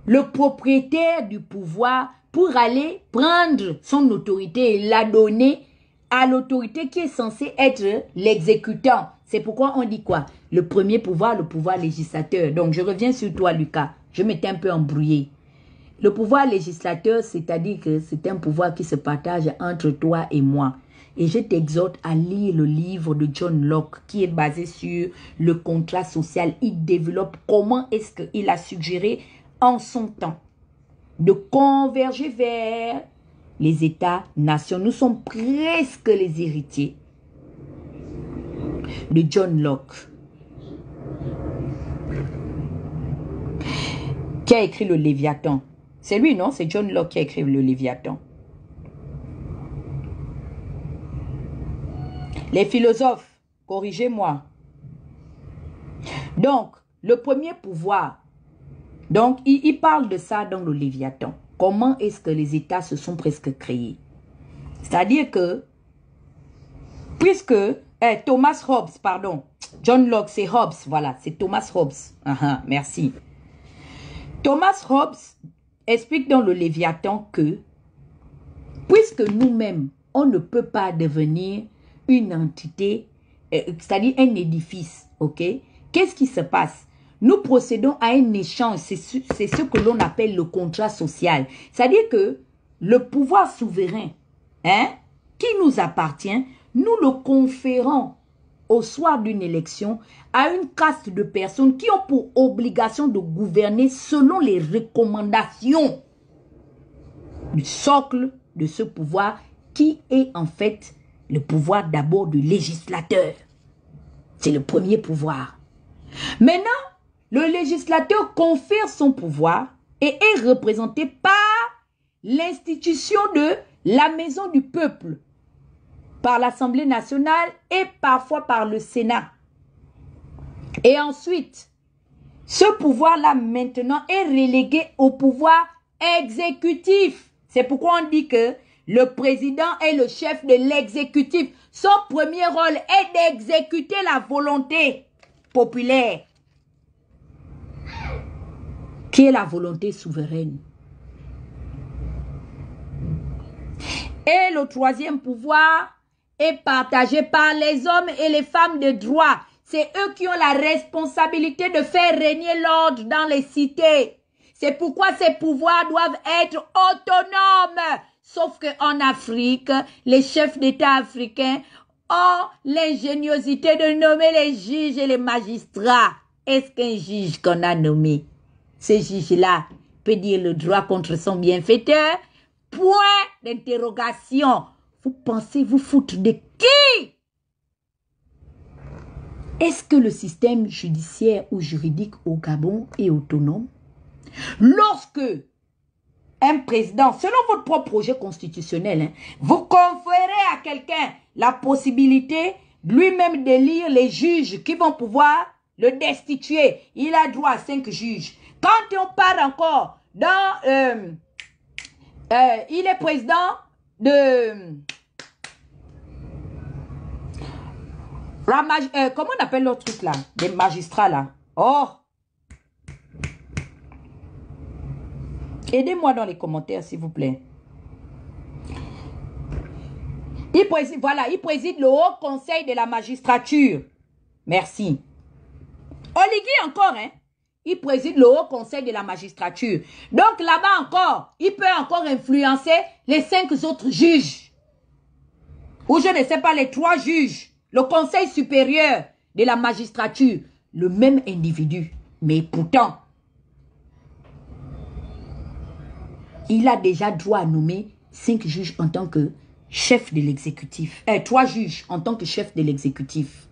le propriétaire du pouvoir pour aller prendre son autorité et la donner à l'autorité qui est censée être l'exécutant. C'est pourquoi on dit quoi? Le premier pouvoir, le pouvoir législateur. Donc, je reviens sur toi, Lucas. Je m'étais un peu embrouillé. Le pouvoir législateur, c'est-à-dire que c'est un pouvoir qui se partage entre toi et moi. Et je t'exhorte à lire le livre de John Locke qui est basé sur le contrat social. Il développe comment est-ce qu'il a suggéré en son temps de converger vers les États-nations. Nous sommes presque les héritiers de John Locke, qui a écrit le Léviathan. C'est lui, non? C'est John Locke qui a écrit le Léviathan. Les philosophes, corrigez-moi. Donc, le premier pouvoir, donc, il parle de ça dans le Léviathan. Comment est-ce que les États se sont presque créés? C'est-à-dire que, puisque, Thomas Hobbes, pardon, John Locke, c'est Hobbes, voilà, c'est Thomas Hobbes. Merci. Thomas Hobbes explique dans le Léviathan que, puisque nous-mêmes, on ne peut pas devenir une entité, c'est-à-dire un édifice, ok? Qu'est-ce qui se passe? Nous procédons à un échange, c'est ce que l'on appelle le contrat social. C'est-à-dire que le pouvoir souverain, qui nous appartient, nous le conférons au soir d'une élection à une caste de personnes qui ont pour obligation de gouverner selon les recommandations du socle de ce pouvoir qui est en fait le pouvoir d'abord du législateur. C'est le premier pouvoir. Maintenant, le législateur confère son pouvoir et est représenté par l'institution de la maison du peuple, par l'Assemblée nationale et parfois par le Sénat. Et ensuite, ce pouvoir-là maintenant est relégué au pouvoir exécutif. C'est pourquoi on dit que le président est le chef de l'exécutif. Son premier rôle est d'exécuter la volonté populaire, qui est la volonté souveraine. Et le troisième pouvoir est partagé par les hommes et les femmes de droit. C'est eux qui ont la responsabilité de faire régner l'ordre dans les cités. C'est pourquoi ces pouvoirs doivent être autonomes. Sauf qu'en Afrique, les chefs d'État africains ont l'ingéniosité de nommer les juges et les magistrats. Est-ce qu'un juge qu'on a nommé, ce juge-là, peut dire le droit contre son bienfaiteur? Point d'interrogation. Vous pensez vous foutre de qui? Est-ce que le système judiciaire ou juridique au Gabon est autonome? Lorsque un président, selon votre propre projet constitutionnel, vous conférez à quelqu'un la possibilité lui-même d'élire les juges qui vont pouvoir le destituer. Il a droit à 5 juges. Quand on part encore dans... il est président de... comment on appelle l'autre truc là? Des magistrats là. Oh! Aidez-moi dans les commentaires, s'il vous plaît. Il préside, voilà, il préside le Haut Conseil de la magistrature. Merci. Oligui encore, hein? Il préside le Haut Conseil de la magistrature. Donc là-bas encore, il peut encore influencer les 5 autres juges. Ou je ne sais pas, les 3 juges. Le Conseil supérieur de la magistrature. Le même individu. Mais pourtant, il a déjà droit à nommer 5 juges en tant que chef de l'exécutif. 3 juges en tant que chef de l'exécutif.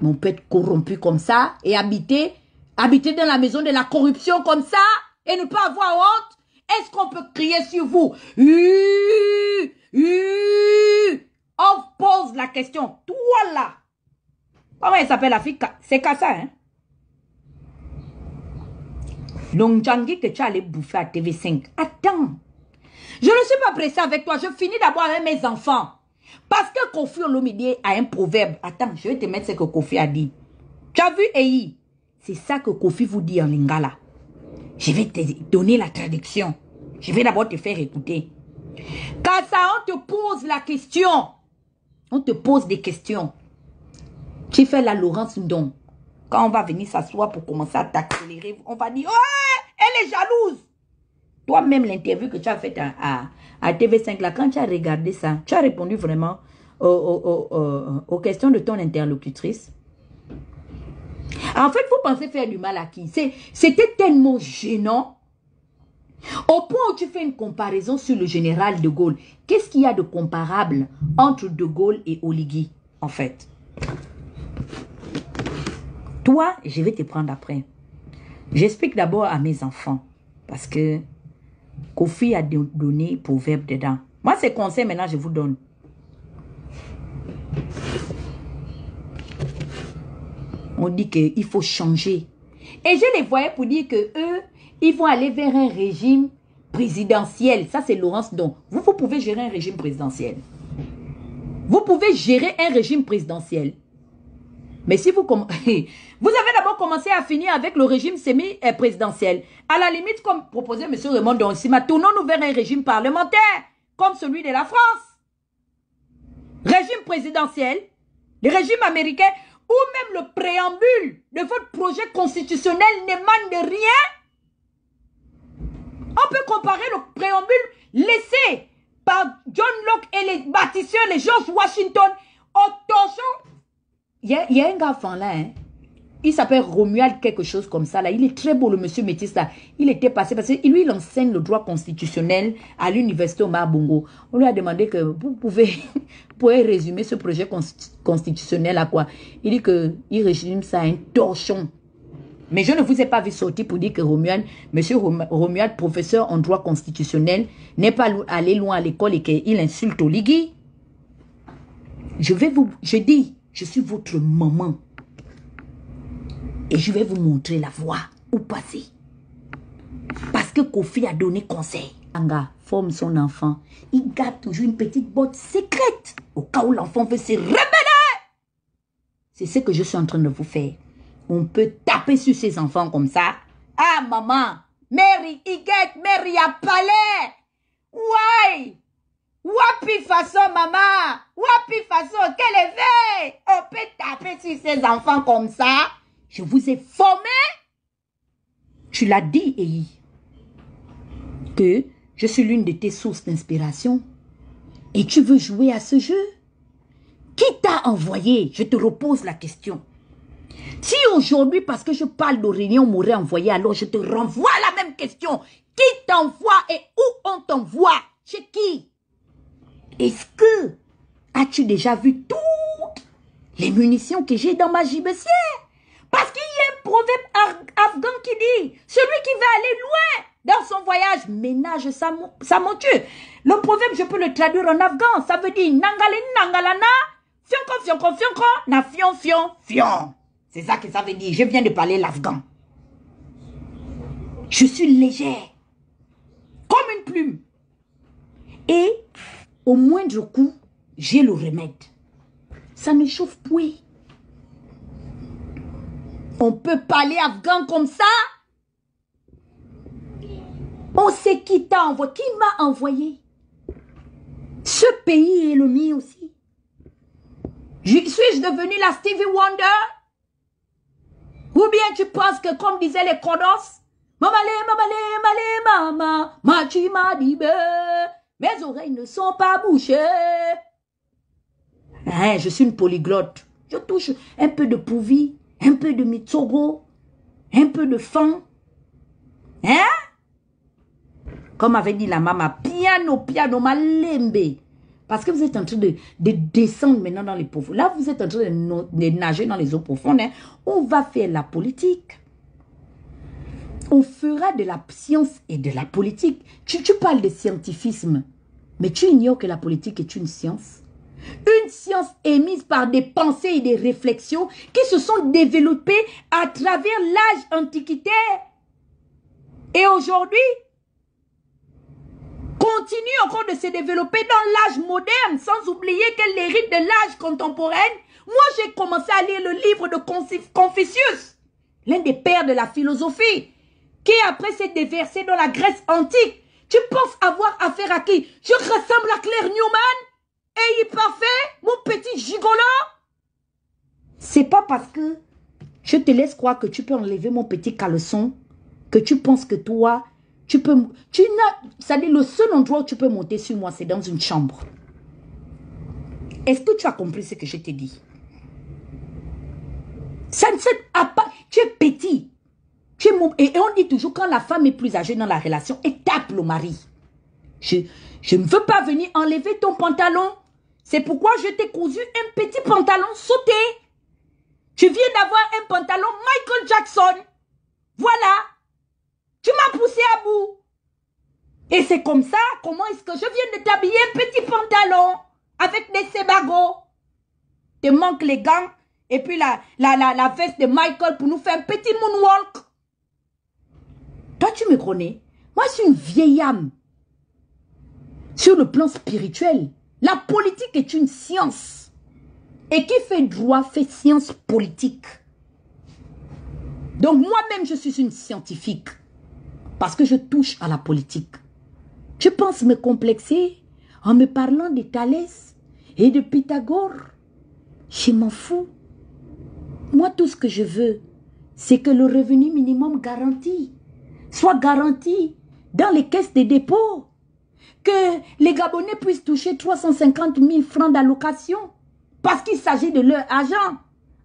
Mais on peut être corrompu comme ça et habiter dans la maison de la corruption comme ça et ne pas avoir honte. Est-ce qu'on peut crier sur vous? On pose la question. Toi là. Comment elle s'appelle la fille? C'est Kassa, hein? Donc, Djangui que tu allais bouffer à TV5. Attends. Je ne suis pas pressée avec toi. Je finis d'abord avec mes enfants. Parce que Kofi Olomide a un proverbe. Attends, je vais te mettre ce que Kofi a dit. Tu as vu, Eyi? C'est ça que Kofi vous dit en lingala. Je vais te donner la traduction. Je vais d'abord te faire écouter. Quand ça, on te pose la question. On te pose des questions. Tu fais la Laurence Ndong. Quand on va venir s'asseoir pour commencer à t'accélérer, on va dire, ouais, elle est jalouse. Toi-même, l'interview que tu as faite à TV5, là, quand tu as regardé ça, tu as répondu vraiment aux questions de ton interlocutrice. En fait, vous pensez faire du mal à qui? C'était tellement gênant. Au point où tu fais une comparaison sur le général de Gaulle. Qu'est-ce qu'il y a de comparable entre de Gaulle et Oligui, en fait? Toi, je vais te prendre après. J'explique d'abord à mes enfants. Parce que Kofi a donné proverbe dedans. Moi, ces conseils, maintenant, je vous donne. On dit qu'il faut changer. Et je les voyais pour dire que eux, ils vont aller vers un régime présidentiel. Ça, c'est Laurence Ndong. Vous pouvez gérer un régime présidentiel. Vous pouvez gérer un régime présidentiel. Mais si vous avez d'abord commencé à finir avec le régime semi-présidentiel. À la limite, comme proposait M. Raymond Donsima, tournons-nous vers un régime parlementaire, comme celui de la France. Régime présidentiel, le régime américain, ou même le préambule de votre projet constitutionnel n'émane de rien. On peut comparer le préambule laissé par John Locke et les bâtisseurs, les George Washington, au torchon. Il y a un gars fan là, hein. Il s'appelle Romuald quelque chose comme ça là. Il est très beau le monsieur métis là. Il était passé parce que lui il enseigne le droit constitutionnel à l'université Omar Bongo. On lui a demandé que vous pouvez résumer ce projet constitutionnel à quoi? Il dit que il résume ça à un torchon. Mais je ne vous ai pas vu sortir pour dire que Romuald, monsieur Romuald, professeur en droit constitutionnel, n'est pas allé loin à l'école et qu'il insulte Oligui. Je dis, je suis votre maman. Et je vais vous montrer la voie où passer. Parce que Kofi a donné conseil. Anga forme son enfant. Il garde toujours une petite botte secrète. Au cas où l'enfant veut se rebeller. C'est ce que je suis en train de vous faire. On peut taper sur ses enfants comme ça. Ah maman, Mary Iguette, Mary a palais. Ouais. Wapi façon maman. Wapi façon, quel éveil. On peut taper sur ses enfants comme ça. Je vous ai formé. Tu l'as dit, Eyi, que je suis l'une de tes sources d'inspiration. Et tu veux jouer à ce jeu? Qui t'a envoyé? Je te repose la question. Si aujourd'hui, parce que je parle d'Aurélien, on m'aurait envoyé, alors je te renvoie la même question. Qui t'envoie et où on t'envoie? Chez qui? Est-ce que as-tu déjà vu toutes les munitions que j'ai dans ma gibecière? Parce qu'il y a un proverbe afghan qui dit, celui qui va aller loin dans son voyage ménage sa monture. Le proverbe, je peux le traduire en afghan. Ça veut dire, nangalin nangalana, fionko fionko fionko, na fion fion fion. C'est ça que ça veut dire. Je viens de parler l'afghan. Je suis légère. Comme une plume. Et au moindre coup, j'ai le remède. Ça ne chauffe point. On peut parler afghan comme ça. On sait qui t'a envoyé. Qui m'a envoyé? Ce pays est le mien aussi. Suis-je devenue la Stevie Wonder? Ou bien tu penses que, comme disaient les Kodos, Mama, Machi Madibe, mes oreilles ne sont pas bouchées. Hein, je suis une polyglotte. Je touche un peu de Pouvi, un peu de Mitsogo, un peu de Fan. Hein? Comme avait dit la maman, piano, malembe. Parce que vous êtes en train de descendre maintenant dans les profonds. Là, vous êtes en train de nager dans les eaux profondes. Hein. On va faire la politique. On fera de la science et de la politique. Tu parles de scientifisme, mais tu ignores que la politique est une science. Une science émise par des pensées et des réflexions qui se sont développées à travers l'âge antiquitaire. Et aujourd'hui, continue encore de se développer dans l'âge moderne, sans oublier qu'elle hérite de l'âge contemporain. Moi, j'ai commencé à lire le livre de Confucius, l'un des pères de la philosophie, qui après s'est déversé dans la Grèce antique. Tu penses avoir affaire à qui? Je ressemble à Claire Newman? Et il parfait, mon petit gigolo? C'est pas parce que je te laisse croire que tu peux enlever mon petit caleçon que tu penses que toi, c'est-à-dire le seul endroit où tu peux monter sur moi, c'est dans une chambre. Est-ce que tu as compris ce que je t'ai dit? Ça ne sert à pas. Tu es petit. Et on dit toujours quand la femme est plus âgée dans la relation, elle tape le mari. Je ne veux pas venir enlever ton pantalon. C'est pourquoi je t'ai cousu un petit pantalon sauté. Tu viens d'avoir un pantalon Michael Jackson. Voilà. Tu m'as poussé à bout. Et c'est comme ça, comment est-ce que je viens de t'habiller un petit pantalon avec des sébagots. Te manque les gants et puis la veste de Michael pour nous faire un petit moonwalk. Toi, tu me connais. Moi, je suis une vieille âme. Sur le plan spirituel, la politique est une science. Et qui fait droit fait science politique. Donc moi-même, je suis une scientifique. Parce que je touche à la politique. Tu penses me complexer en me parlant de Thalès et de Pythagore? Je m'en fous. Moi, tout ce que je veux, c'est que le revenu minimum garanti soit garanti dans les caisses des dépôts. Que les Gabonais puissent toucher 350 000 francs d'allocation parce qu'il s'agit de leur argent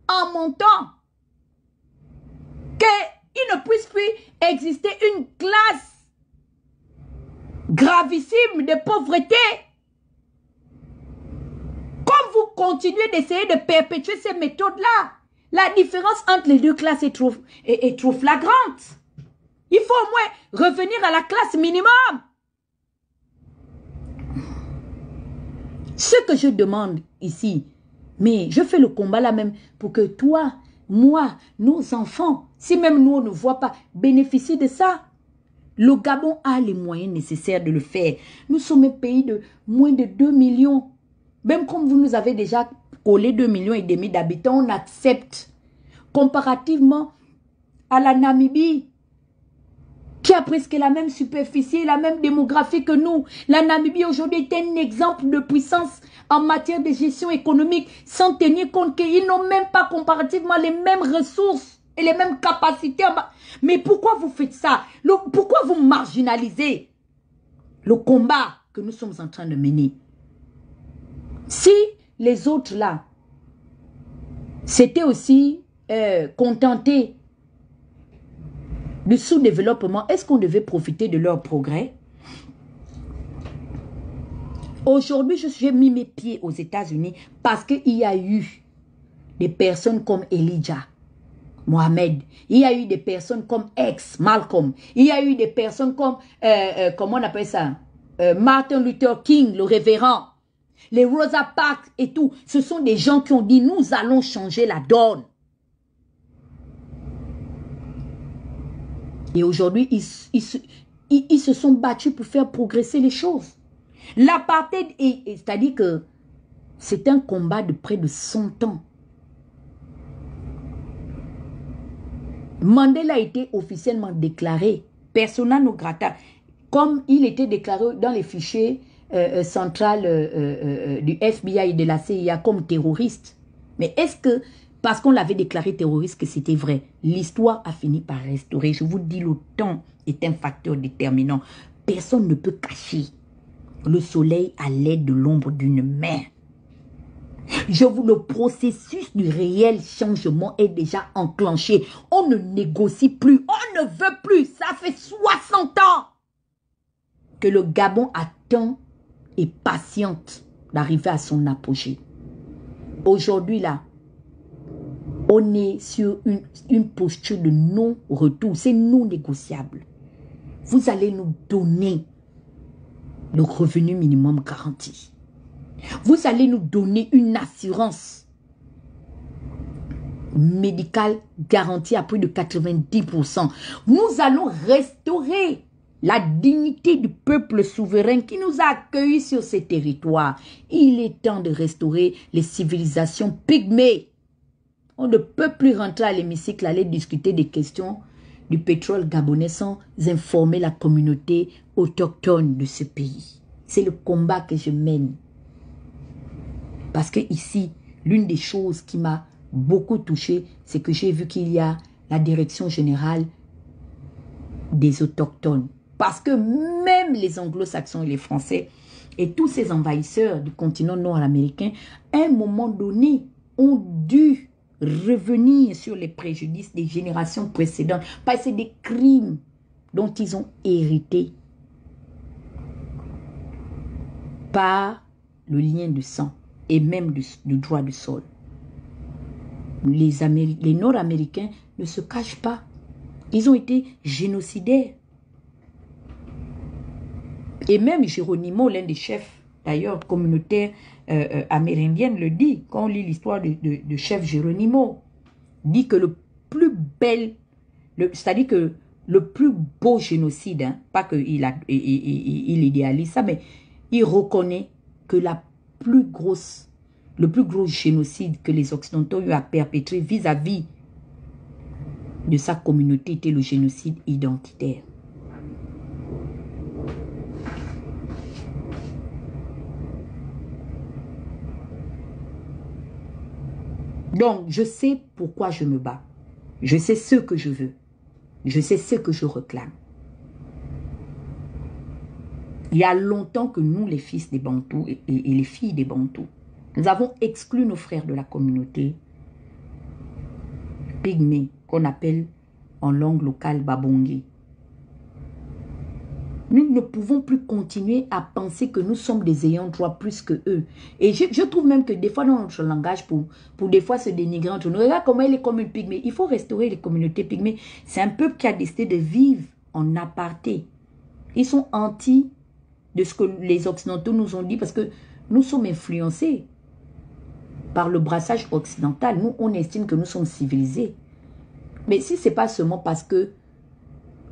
en montant. Qu'il ne puisse plus exister une classe gravissime de pauvreté. Comme vous continuez d'essayer de perpétuer ces méthodes-là, la différence entre les deux classes est trop flagrante. Il faut au moins revenir à la classe minimum. Ce que je demande ici, mais je fais le combat là même pour que toi, moi, nos enfants, si même nous on ne voit pas, bénéficient de ça. Le Gabon a les moyens nécessaires de le faire. Nous sommes un pays de moins de 2 millions. Même comme vous nous avez déjà collé 2,5 millions d'habitants, on accepte. Comparativement à la Namibie, qui a presque la même superficie, la même démographie que nous. La Namibie aujourd'hui est un exemple de puissance en matière de gestion économique, sans tenir compte qu'ils n'ont même pas comparativement les mêmes ressources et les mêmes capacités. Mais pourquoi vous faites ça? Pourquoi vous marginalisez le combat que nous sommes en train de mener? Si les autres là, s'étaient aussi contentés du sous-développement, est-ce qu'on devait profiter de leur progrès? Aujourd'hui, j'ai mis mes pieds aux États-Unis parce qu'il y a eu des personnes comme Elijah Mohamed, il y a eu des personnes comme Malcolm, il y a eu des personnes comme, comment on appelle ça, Martin Luther King, le révérend, les Rosa Parks et tout. Ce sont des gens qui ont dit, nous allons changer la donne. Et aujourd'hui, ils se sont battus pour faire progresser les choses. L'apartheid, c'est-à-dire que c'est un combat de près de 100 ans. Mandela a été officiellement déclaré persona non grata, comme il était déclaré dans les fichiers centrales du FBI et de la CIA comme terroriste. Mais est-ce que, parce qu'on l'avait déclaré terroriste, que c'était vrai? L'histoire a fini par restaurer. Je vous dis, le temps est un facteur déterminant. Personne ne peut cacher le soleil à l'aide de l'ombre d'une main. Le processus du réel changement est déjà enclenché. On ne négocie plus, on ne veut plus. Ça fait 60 ans que le Gabon attend et patiente d'arriver à son apogée. Aujourd'hui, là, on est sur une posture de non-retour. C'est non négociable. Vous allez nous donner le revenu minimum garanti. Vous allez nous donner une assurance médicale garantie à plus de 90%. Nous allons restaurer la dignité du peuple souverain qui nous a accueillis sur ces territoires. Il est temps de restaurer les civilisations pygmées. On ne peut plus rentrer à l'hémicycle, aller discuter des questions du pétrole gabonais sans informer la communauté autochtone de ce pays. C'est le combat que je mène. Parce que ici, l'une des choses qui m'a beaucoup touchée, c'est que j'ai vu qu'il y a la direction générale des autochtones. Parce que même les anglo-saxons et les français et tous ces envahisseurs du continent nord-américain, à un moment donné, ont dû revenir sur les préjudices des générations précédentes. Parce que c'est des crimes dont ils ont hérité par le lien de sang et même du droit du sol. Les Nord-Américains ne se cachent pas. Ils ont été génocidaires. Et même Geronimo, l'un des chefs, d'ailleurs, communautaires amérindiennes, le dit, quand on lit l'histoire de chef Geronimo, dit que le plus bel, c'est-à-dire que le plus beau génocide, hein, pas qu'il il idéalise ça, mais il reconnaît que le plus gros génocide que les Occidentaux ont eu à perpétrer vis-à-vis de sa communauté était le génocide identitaire. Donc, je sais pourquoi je me bats. Je sais ce que je veux. Je sais ce que je réclame. Il y a longtemps que nous, les fils des Bantous et les filles des Bantous, nous avons exclu nos frères de la communauté pygmée, qu'on appelle en langue locale Babongi. Nous ne pouvons plus continuer à penser que nous sommes des ayants droit plus que eux. Et je trouve même que des fois dans notre langage, pour des fois se dénigrer entre nous, regarde comment il est comme une pygmée. Il faut restaurer les communautés pygmées. C'est un peuple qui a décidé de vivre en aparté. Ils sont anti de ce que les Occidentaux nous ont dit parce que nous sommes influencés par le brassage occidental. Nous, on estime que nous sommes civilisés. Mais si ce n'est pas seulement parce que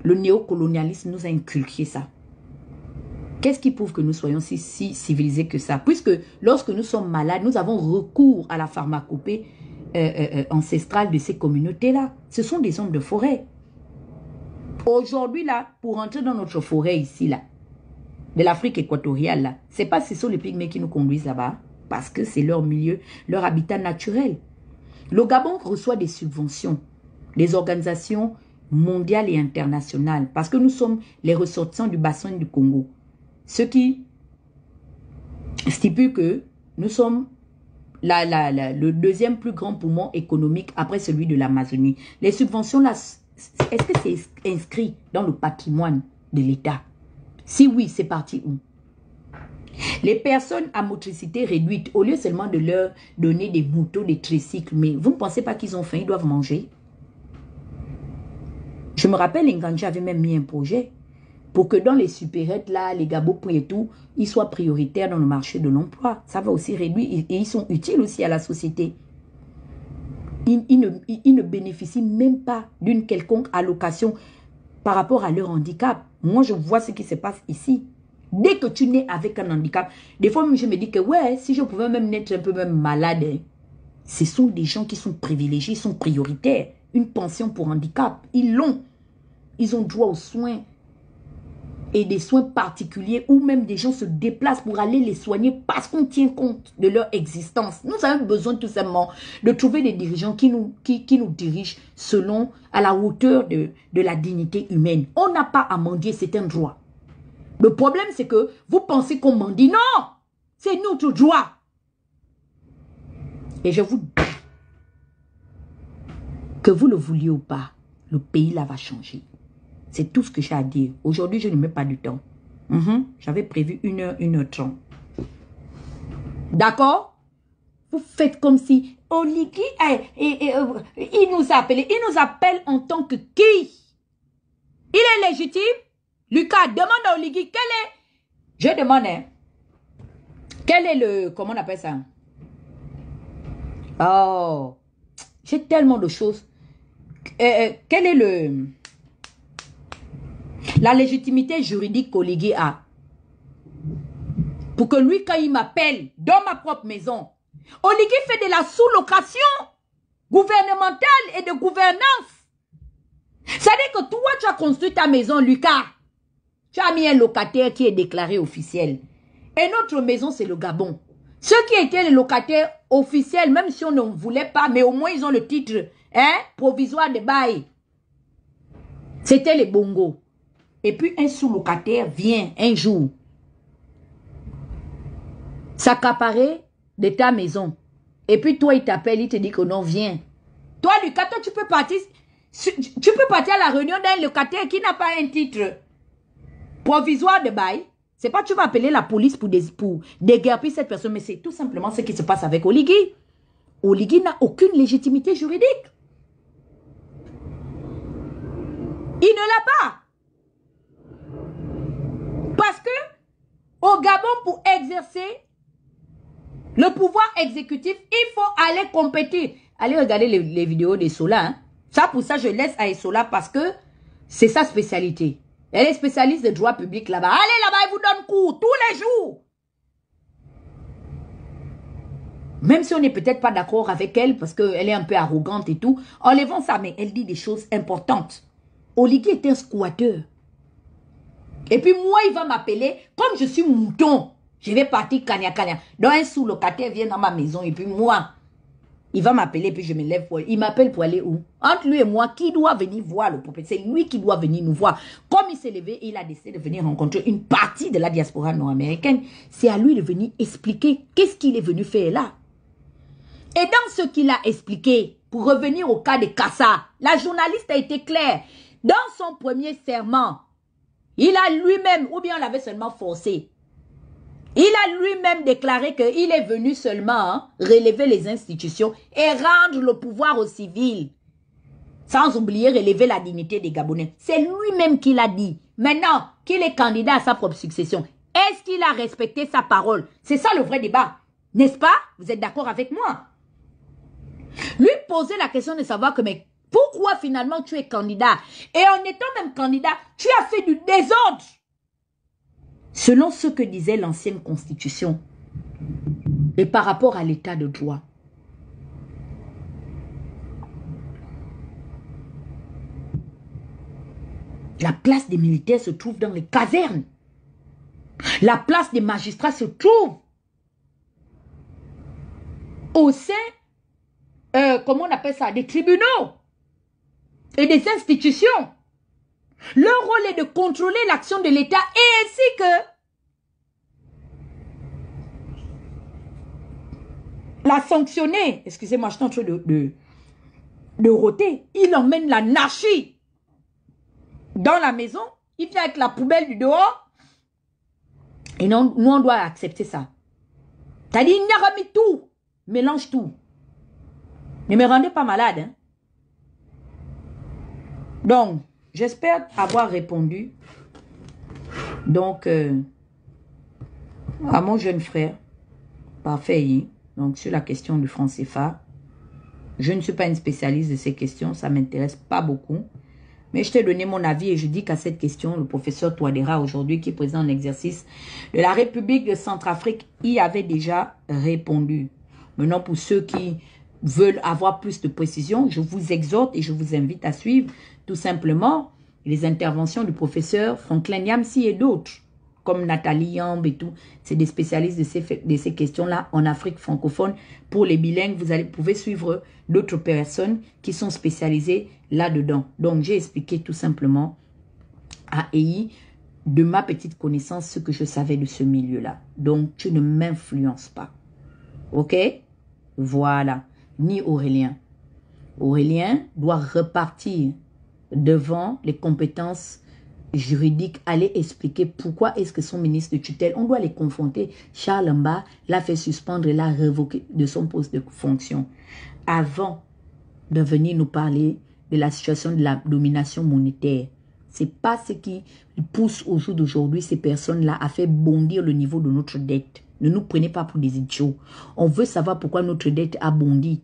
le néocolonialisme nous a inculqué ça, qu'est-ce qui prouve que nous soyons si civilisés que ça? Puisque lorsque nous sommes malades, nous avons recours à la pharmacopée ancestrale de ces communautés-là. Ce sont des hommes de forêt. Aujourd'hui, là, pour entrer dans notre forêt ici, là, de l'Afrique équatoriale, là, c'est pas ce sont les pygmées qui nous conduisent là-bas, parce que c'est leur milieu, leur habitat naturel. Le Gabon reçoit des subventions des organisations mondiales et internationales, parce que nous sommes les ressortissants du bassin du Congo. Ce qui stipule que nous sommes le deuxième plus grand poumon économique après celui de l'Amazonie. Les subventions, là, est-ce que c'est inscrit dans le patrimoine de l'État? Si oui, c'est parti où? Les personnes à motricité réduite, au lieu seulement de leur donner des motos, des tricycles, mais vous ne pensez pas qu'ils ont faim, ils doivent manger? Je me rappelle, Ngandji avait même mis un projet pour que dans les supérettes, là, les gabots et tout, ils soient prioritaires dans le marché de l'emploi. Ça va aussi réduire et ils sont utiles aussi à la société. Ils ne bénéficient même pas d'une quelconque allocation. par rapport à leur handicap. Moi, je vois ce qui se passe ici. Dès que tu nais avec un handicap, des fois, je me dis que, ouais, si je pouvais même naître un peu même malade, hein, ce sont des gens qui sont privilégiés, sont prioritaires. Une pension pour handicap, ils l'ont. Ils ont droit aux soins et des soins particuliers où même des gens se déplacent pour aller les soigner parce qu'on tient compte de leur existence. Nous avons besoin tout simplement de trouver des dirigeants qui nous dirigent selon, à la hauteur de la dignité humaine. On n'a pas à mendier, c'est un droit. Le problème, c'est que vous pensez qu'on mendie. Non! C'est notre droit. Et je vous dis, que vous le vouliez ou pas, le pays là va changer. C'est tout ce que j'ai à dire. Aujourd'hui, je ne mets pas du temps. J'avais prévu 1h30. D'accord? Vous faites comme si Oligui, il nous a appelé. Il nous appelle en tant que qui? Il est légitime? Lucas, demande à Oligui, quel est... Je demande, hein, quel est le... Comment on appelle ça? Oh, j'ai tellement de choses. Quel est le... La légitimité juridique qu'Oligui a? Pour que lui, quand il m'appelle dans ma propre maison, Oligui fait de la sous-location gouvernementale et de gouvernance. C'est-à-dire que toi, tu as construit ta maison, Lucas. Tu as mis un locataire qui est déclaré officiel. Et notre maison, c'est le Gabon. Ceux qui étaient les locataires officiels, même si on ne voulait pas, mais au moins ils ont le titre provisoire de bail. C'était les Bongos. Et puis un sous-locataire vient un jour s'accaparer de ta maison. Et puis toi, il t'appelle, il te dit que non, viens. Toi, Lucas, toi, tu peux partir à la réunion d'un locataire qui n'a pas un titre provisoire de bail. C'est pas que tu vas appeler la police pour déguerpir cette personne, mais c'est tout simplement ce qui se passe avec Oligui. Oligui n'a aucune légitimité juridique. Il ne l'a pas. Parce que au Gabon, pour exercer le pouvoir exécutif, il faut aller compétir. Allez regarder les vidéos d'Essola. Hein. Ça, pour ça, je laisse à Essola parce que c'est sa spécialité. Elle est spécialiste de droit public là-bas. Allez là-bas, elle vous donne cours tous les jours. Même si on n'est peut-être pas d'accord avec elle parce qu'elle est un peu arrogante et tout, enlevons ça, mais elle dit des choses importantes. Oligui est un squatteur. Et puis moi, il va m'appeler, comme je suis mouton, je vais partir Kanya. Donc un sous-locataire vient dans ma maison et puis moi, il va m'appeler puis je me lève pour... Il m'appelle pour aller où? Entre lui et moi, qui doit venir voir le propriétaire? C'est lui qui doit venir nous voir. Comme il s'est levé, il a décidé de venir rencontrer une partie de la diaspora nord-américaine. C'est à lui de venir expliquer qu'est-ce qu'il est venu faire là. Et dans ce qu'il a expliqué, pour revenir au cas de Kassa, la journaliste a été claire. Dans son premier serment, il a lui-même, ou bien on l'avait seulement forcé, il a lui-même déclaré qu'il est venu seulement relever les institutions et rendre le pouvoir aux civils. Sans oublier relever la dignité des Gabonais. C'est lui-même qui l'a dit. Maintenant qu'il est candidat à sa propre succession, est-ce qu'il a respecté sa parole? C'est ça le vrai débat. N'est-ce pas? Vous êtes d'accord avec moi? Lui poser la question de savoir que mais pourquoi finalement tu es candidat? Et en étant même candidat, tu as fait du désordre. Selon ce que disait l'ancienne constitution et par rapport à l'état de droit. La place des militaires se trouve dans les casernes. La place des magistrats se trouve au sein, comment on appelle ça, des tribunaux et des institutions. Leur rôle est de contrôler l'action de l'État et ainsi que la sanctionner. Excusez-moi, je suis en train de rôter. Il emmène l'anarchie dans la maison. Il vient avec la poubelle du dehors. Et non, nous, on doit accepter ça. C'est-à-dire, il n'y a remis tout. Mélange tout. Ne me rendez pas malade. Hein? Donc, j'espère avoir répondu. Donc, à mon jeune frère, parfait, donc sur la question du franc CFA, je ne suis pas une spécialiste de ces questions, ça ne m'intéresse pas beaucoup. Mais je t'ai donné mon avis et je dis qu'à cette question, le professeur Touadéra, aujourd'hui, qui est président en exercice de la République de Centrafrique, y avait déjà répondu. Maintenant, pour ceux qui veulent avoir plus de précision, je vous exhorte et je vous invite à suivre tout simplement les interventions du professeur Franklin Yamsi et d'autres, comme Nathalie Yamb et tout. C'est des spécialistes de ces questions-là en Afrique francophone. Pour les bilingues, vous pouvez suivre d'autres personnes qui sont spécialisées là-dedans. Donc, j'ai expliqué tout simplement à EI, de ma petite connaissance, ce que je savais de ce milieu-là. Donc, tu ne m'influences pas. OK? Voilà. Ni Aurélien. Aurélien doit repartir devant les compétences juridiques, aller expliquer pourquoi est-ce que son ministre de tutelle, on doit les confronter. Charles Mba l'a fait suspendre et l'a révoqué de son poste de fonction. Avant de venir nous parler de la situation de la domination monétaire, c'est pas ce qui pousse au jour d'aujourd'hui ces personnes-là à faire bondir le niveau de notre dette. Ne nous prenez pas pour des idiots. On veut savoir pourquoi notre dette a bondi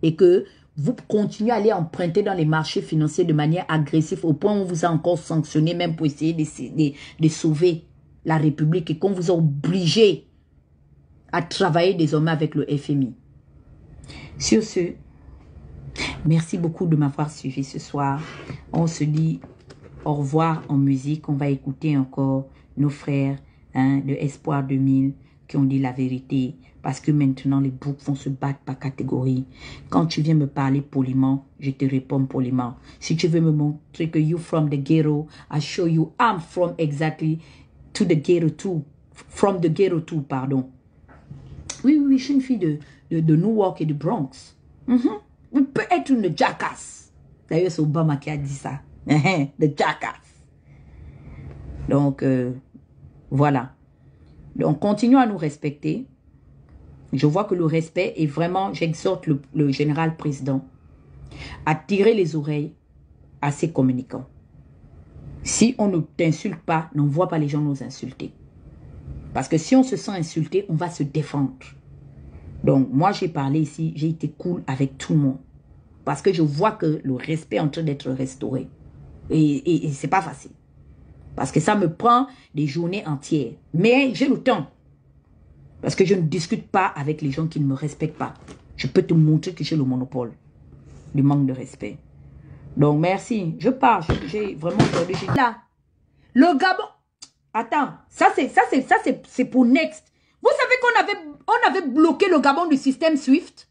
et que vous continuez à aller emprunter dans les marchés financiers de manière agressive au point où on vous a encore sanctionné même pour essayer de sauver la République et qu'on vous a obligé à travailler désormais avec le FMI. Sur ce, merci beaucoup de m'avoir suivi ce soir. On se dit au revoir en musique. On va écouter encore nos frères de Espoir 2000 qui ont dit la vérité. Parce que maintenant, les boucs vont se battre par catégorie. Quand tu viens me parler poliment, je te réponds poliment. Si tu veux me montrer que you from the ghetto, I show you I'm from exactly to the ghetto too. From the ghetto too, pardon. Oui, oui, je suis une fille de Newark et de Bronx. On peut être une jackass. D'ailleurs, c'est Obama qui a dit ça. The jackass. Donc, voilà. Donc, continuons à nous respecter. Je vois que le respect est vraiment, j'exhorte le général président à tirer les oreilles à ses communicants. Si on ne t'insulte pas, n'envoie pas les gens nous insulter. Parce que si on se sent insulté, on va se défendre. Donc, moi, j'ai parlé ici, j'ai été cool avec tout le monde. Parce que je vois que le respect est en train d'être restauré. Et c'est pas facile. Parce que ça me prend des journées entières. Mais j'ai le temps. Parce que je ne discute pas avec les gens qui ne me respectent pas. Je peux te montrer que j'ai le monopole du manque de respect. Donc, merci. Je pars. J'ai vraiment perdu. Là, le Gabon. Attends, ça c'est pour Next. Vous savez qu'on avait bloqué le Gabon du système SWIFT.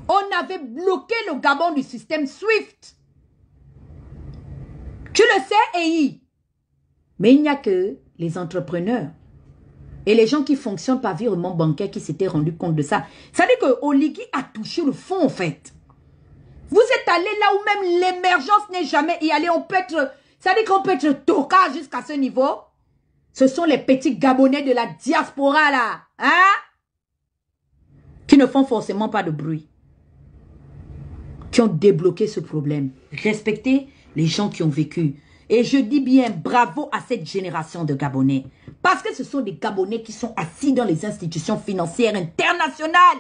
On avait bloqué le Gabon du système SWIFT. Tu le sais, EI. Mais il n'y a que les entrepreneurs et les gens qui fonctionnent par virement bancaire qui s'étaient rendus compte de ça. Ça veut dire que Oligui a touché le fond, en fait. Vous êtes allé là où même l'émergence n'est jamais y allée. On peut être, ça veut dire qu'on peut être tocard jusqu'à ce niveau. Ce sont les petits Gabonais de la diaspora, là. Hein? Qui ne font forcément pas de bruit. Qui ont débloqué ce problème. Respectez les gens qui ont vécu. Et je dis bien bravo à cette génération de Gabonais. Parce que ce sont des Gabonais qui sont assis dans les institutions financières internationales.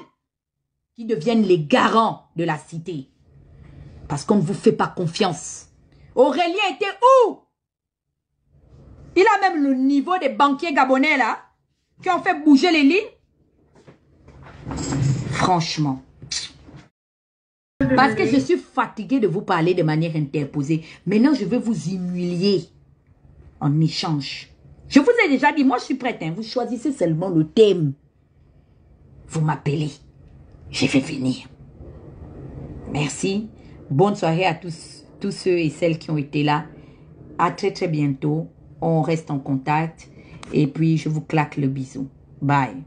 Qui deviennent les garants de la cité. Parce qu'on ne vous fait pas confiance. Aurélien était où? Il a même le niveau des banquiers gabonais là. Qui ont fait bouger les lignes. Franchement. Parce que je suis fatiguée de vous parler de manière interposée. Maintenant, je vais vous humilier en échange. Je vous ai déjà dit, moi je suis prête. Hein. Vous choisissez seulement le thème. Vous m'appelez. Je vais venir. Merci. Bonne soirée à tous ceux et celles qui ont été là. À très très bientôt. On reste en contact. Et puis, je vous claque le bisou. Bye.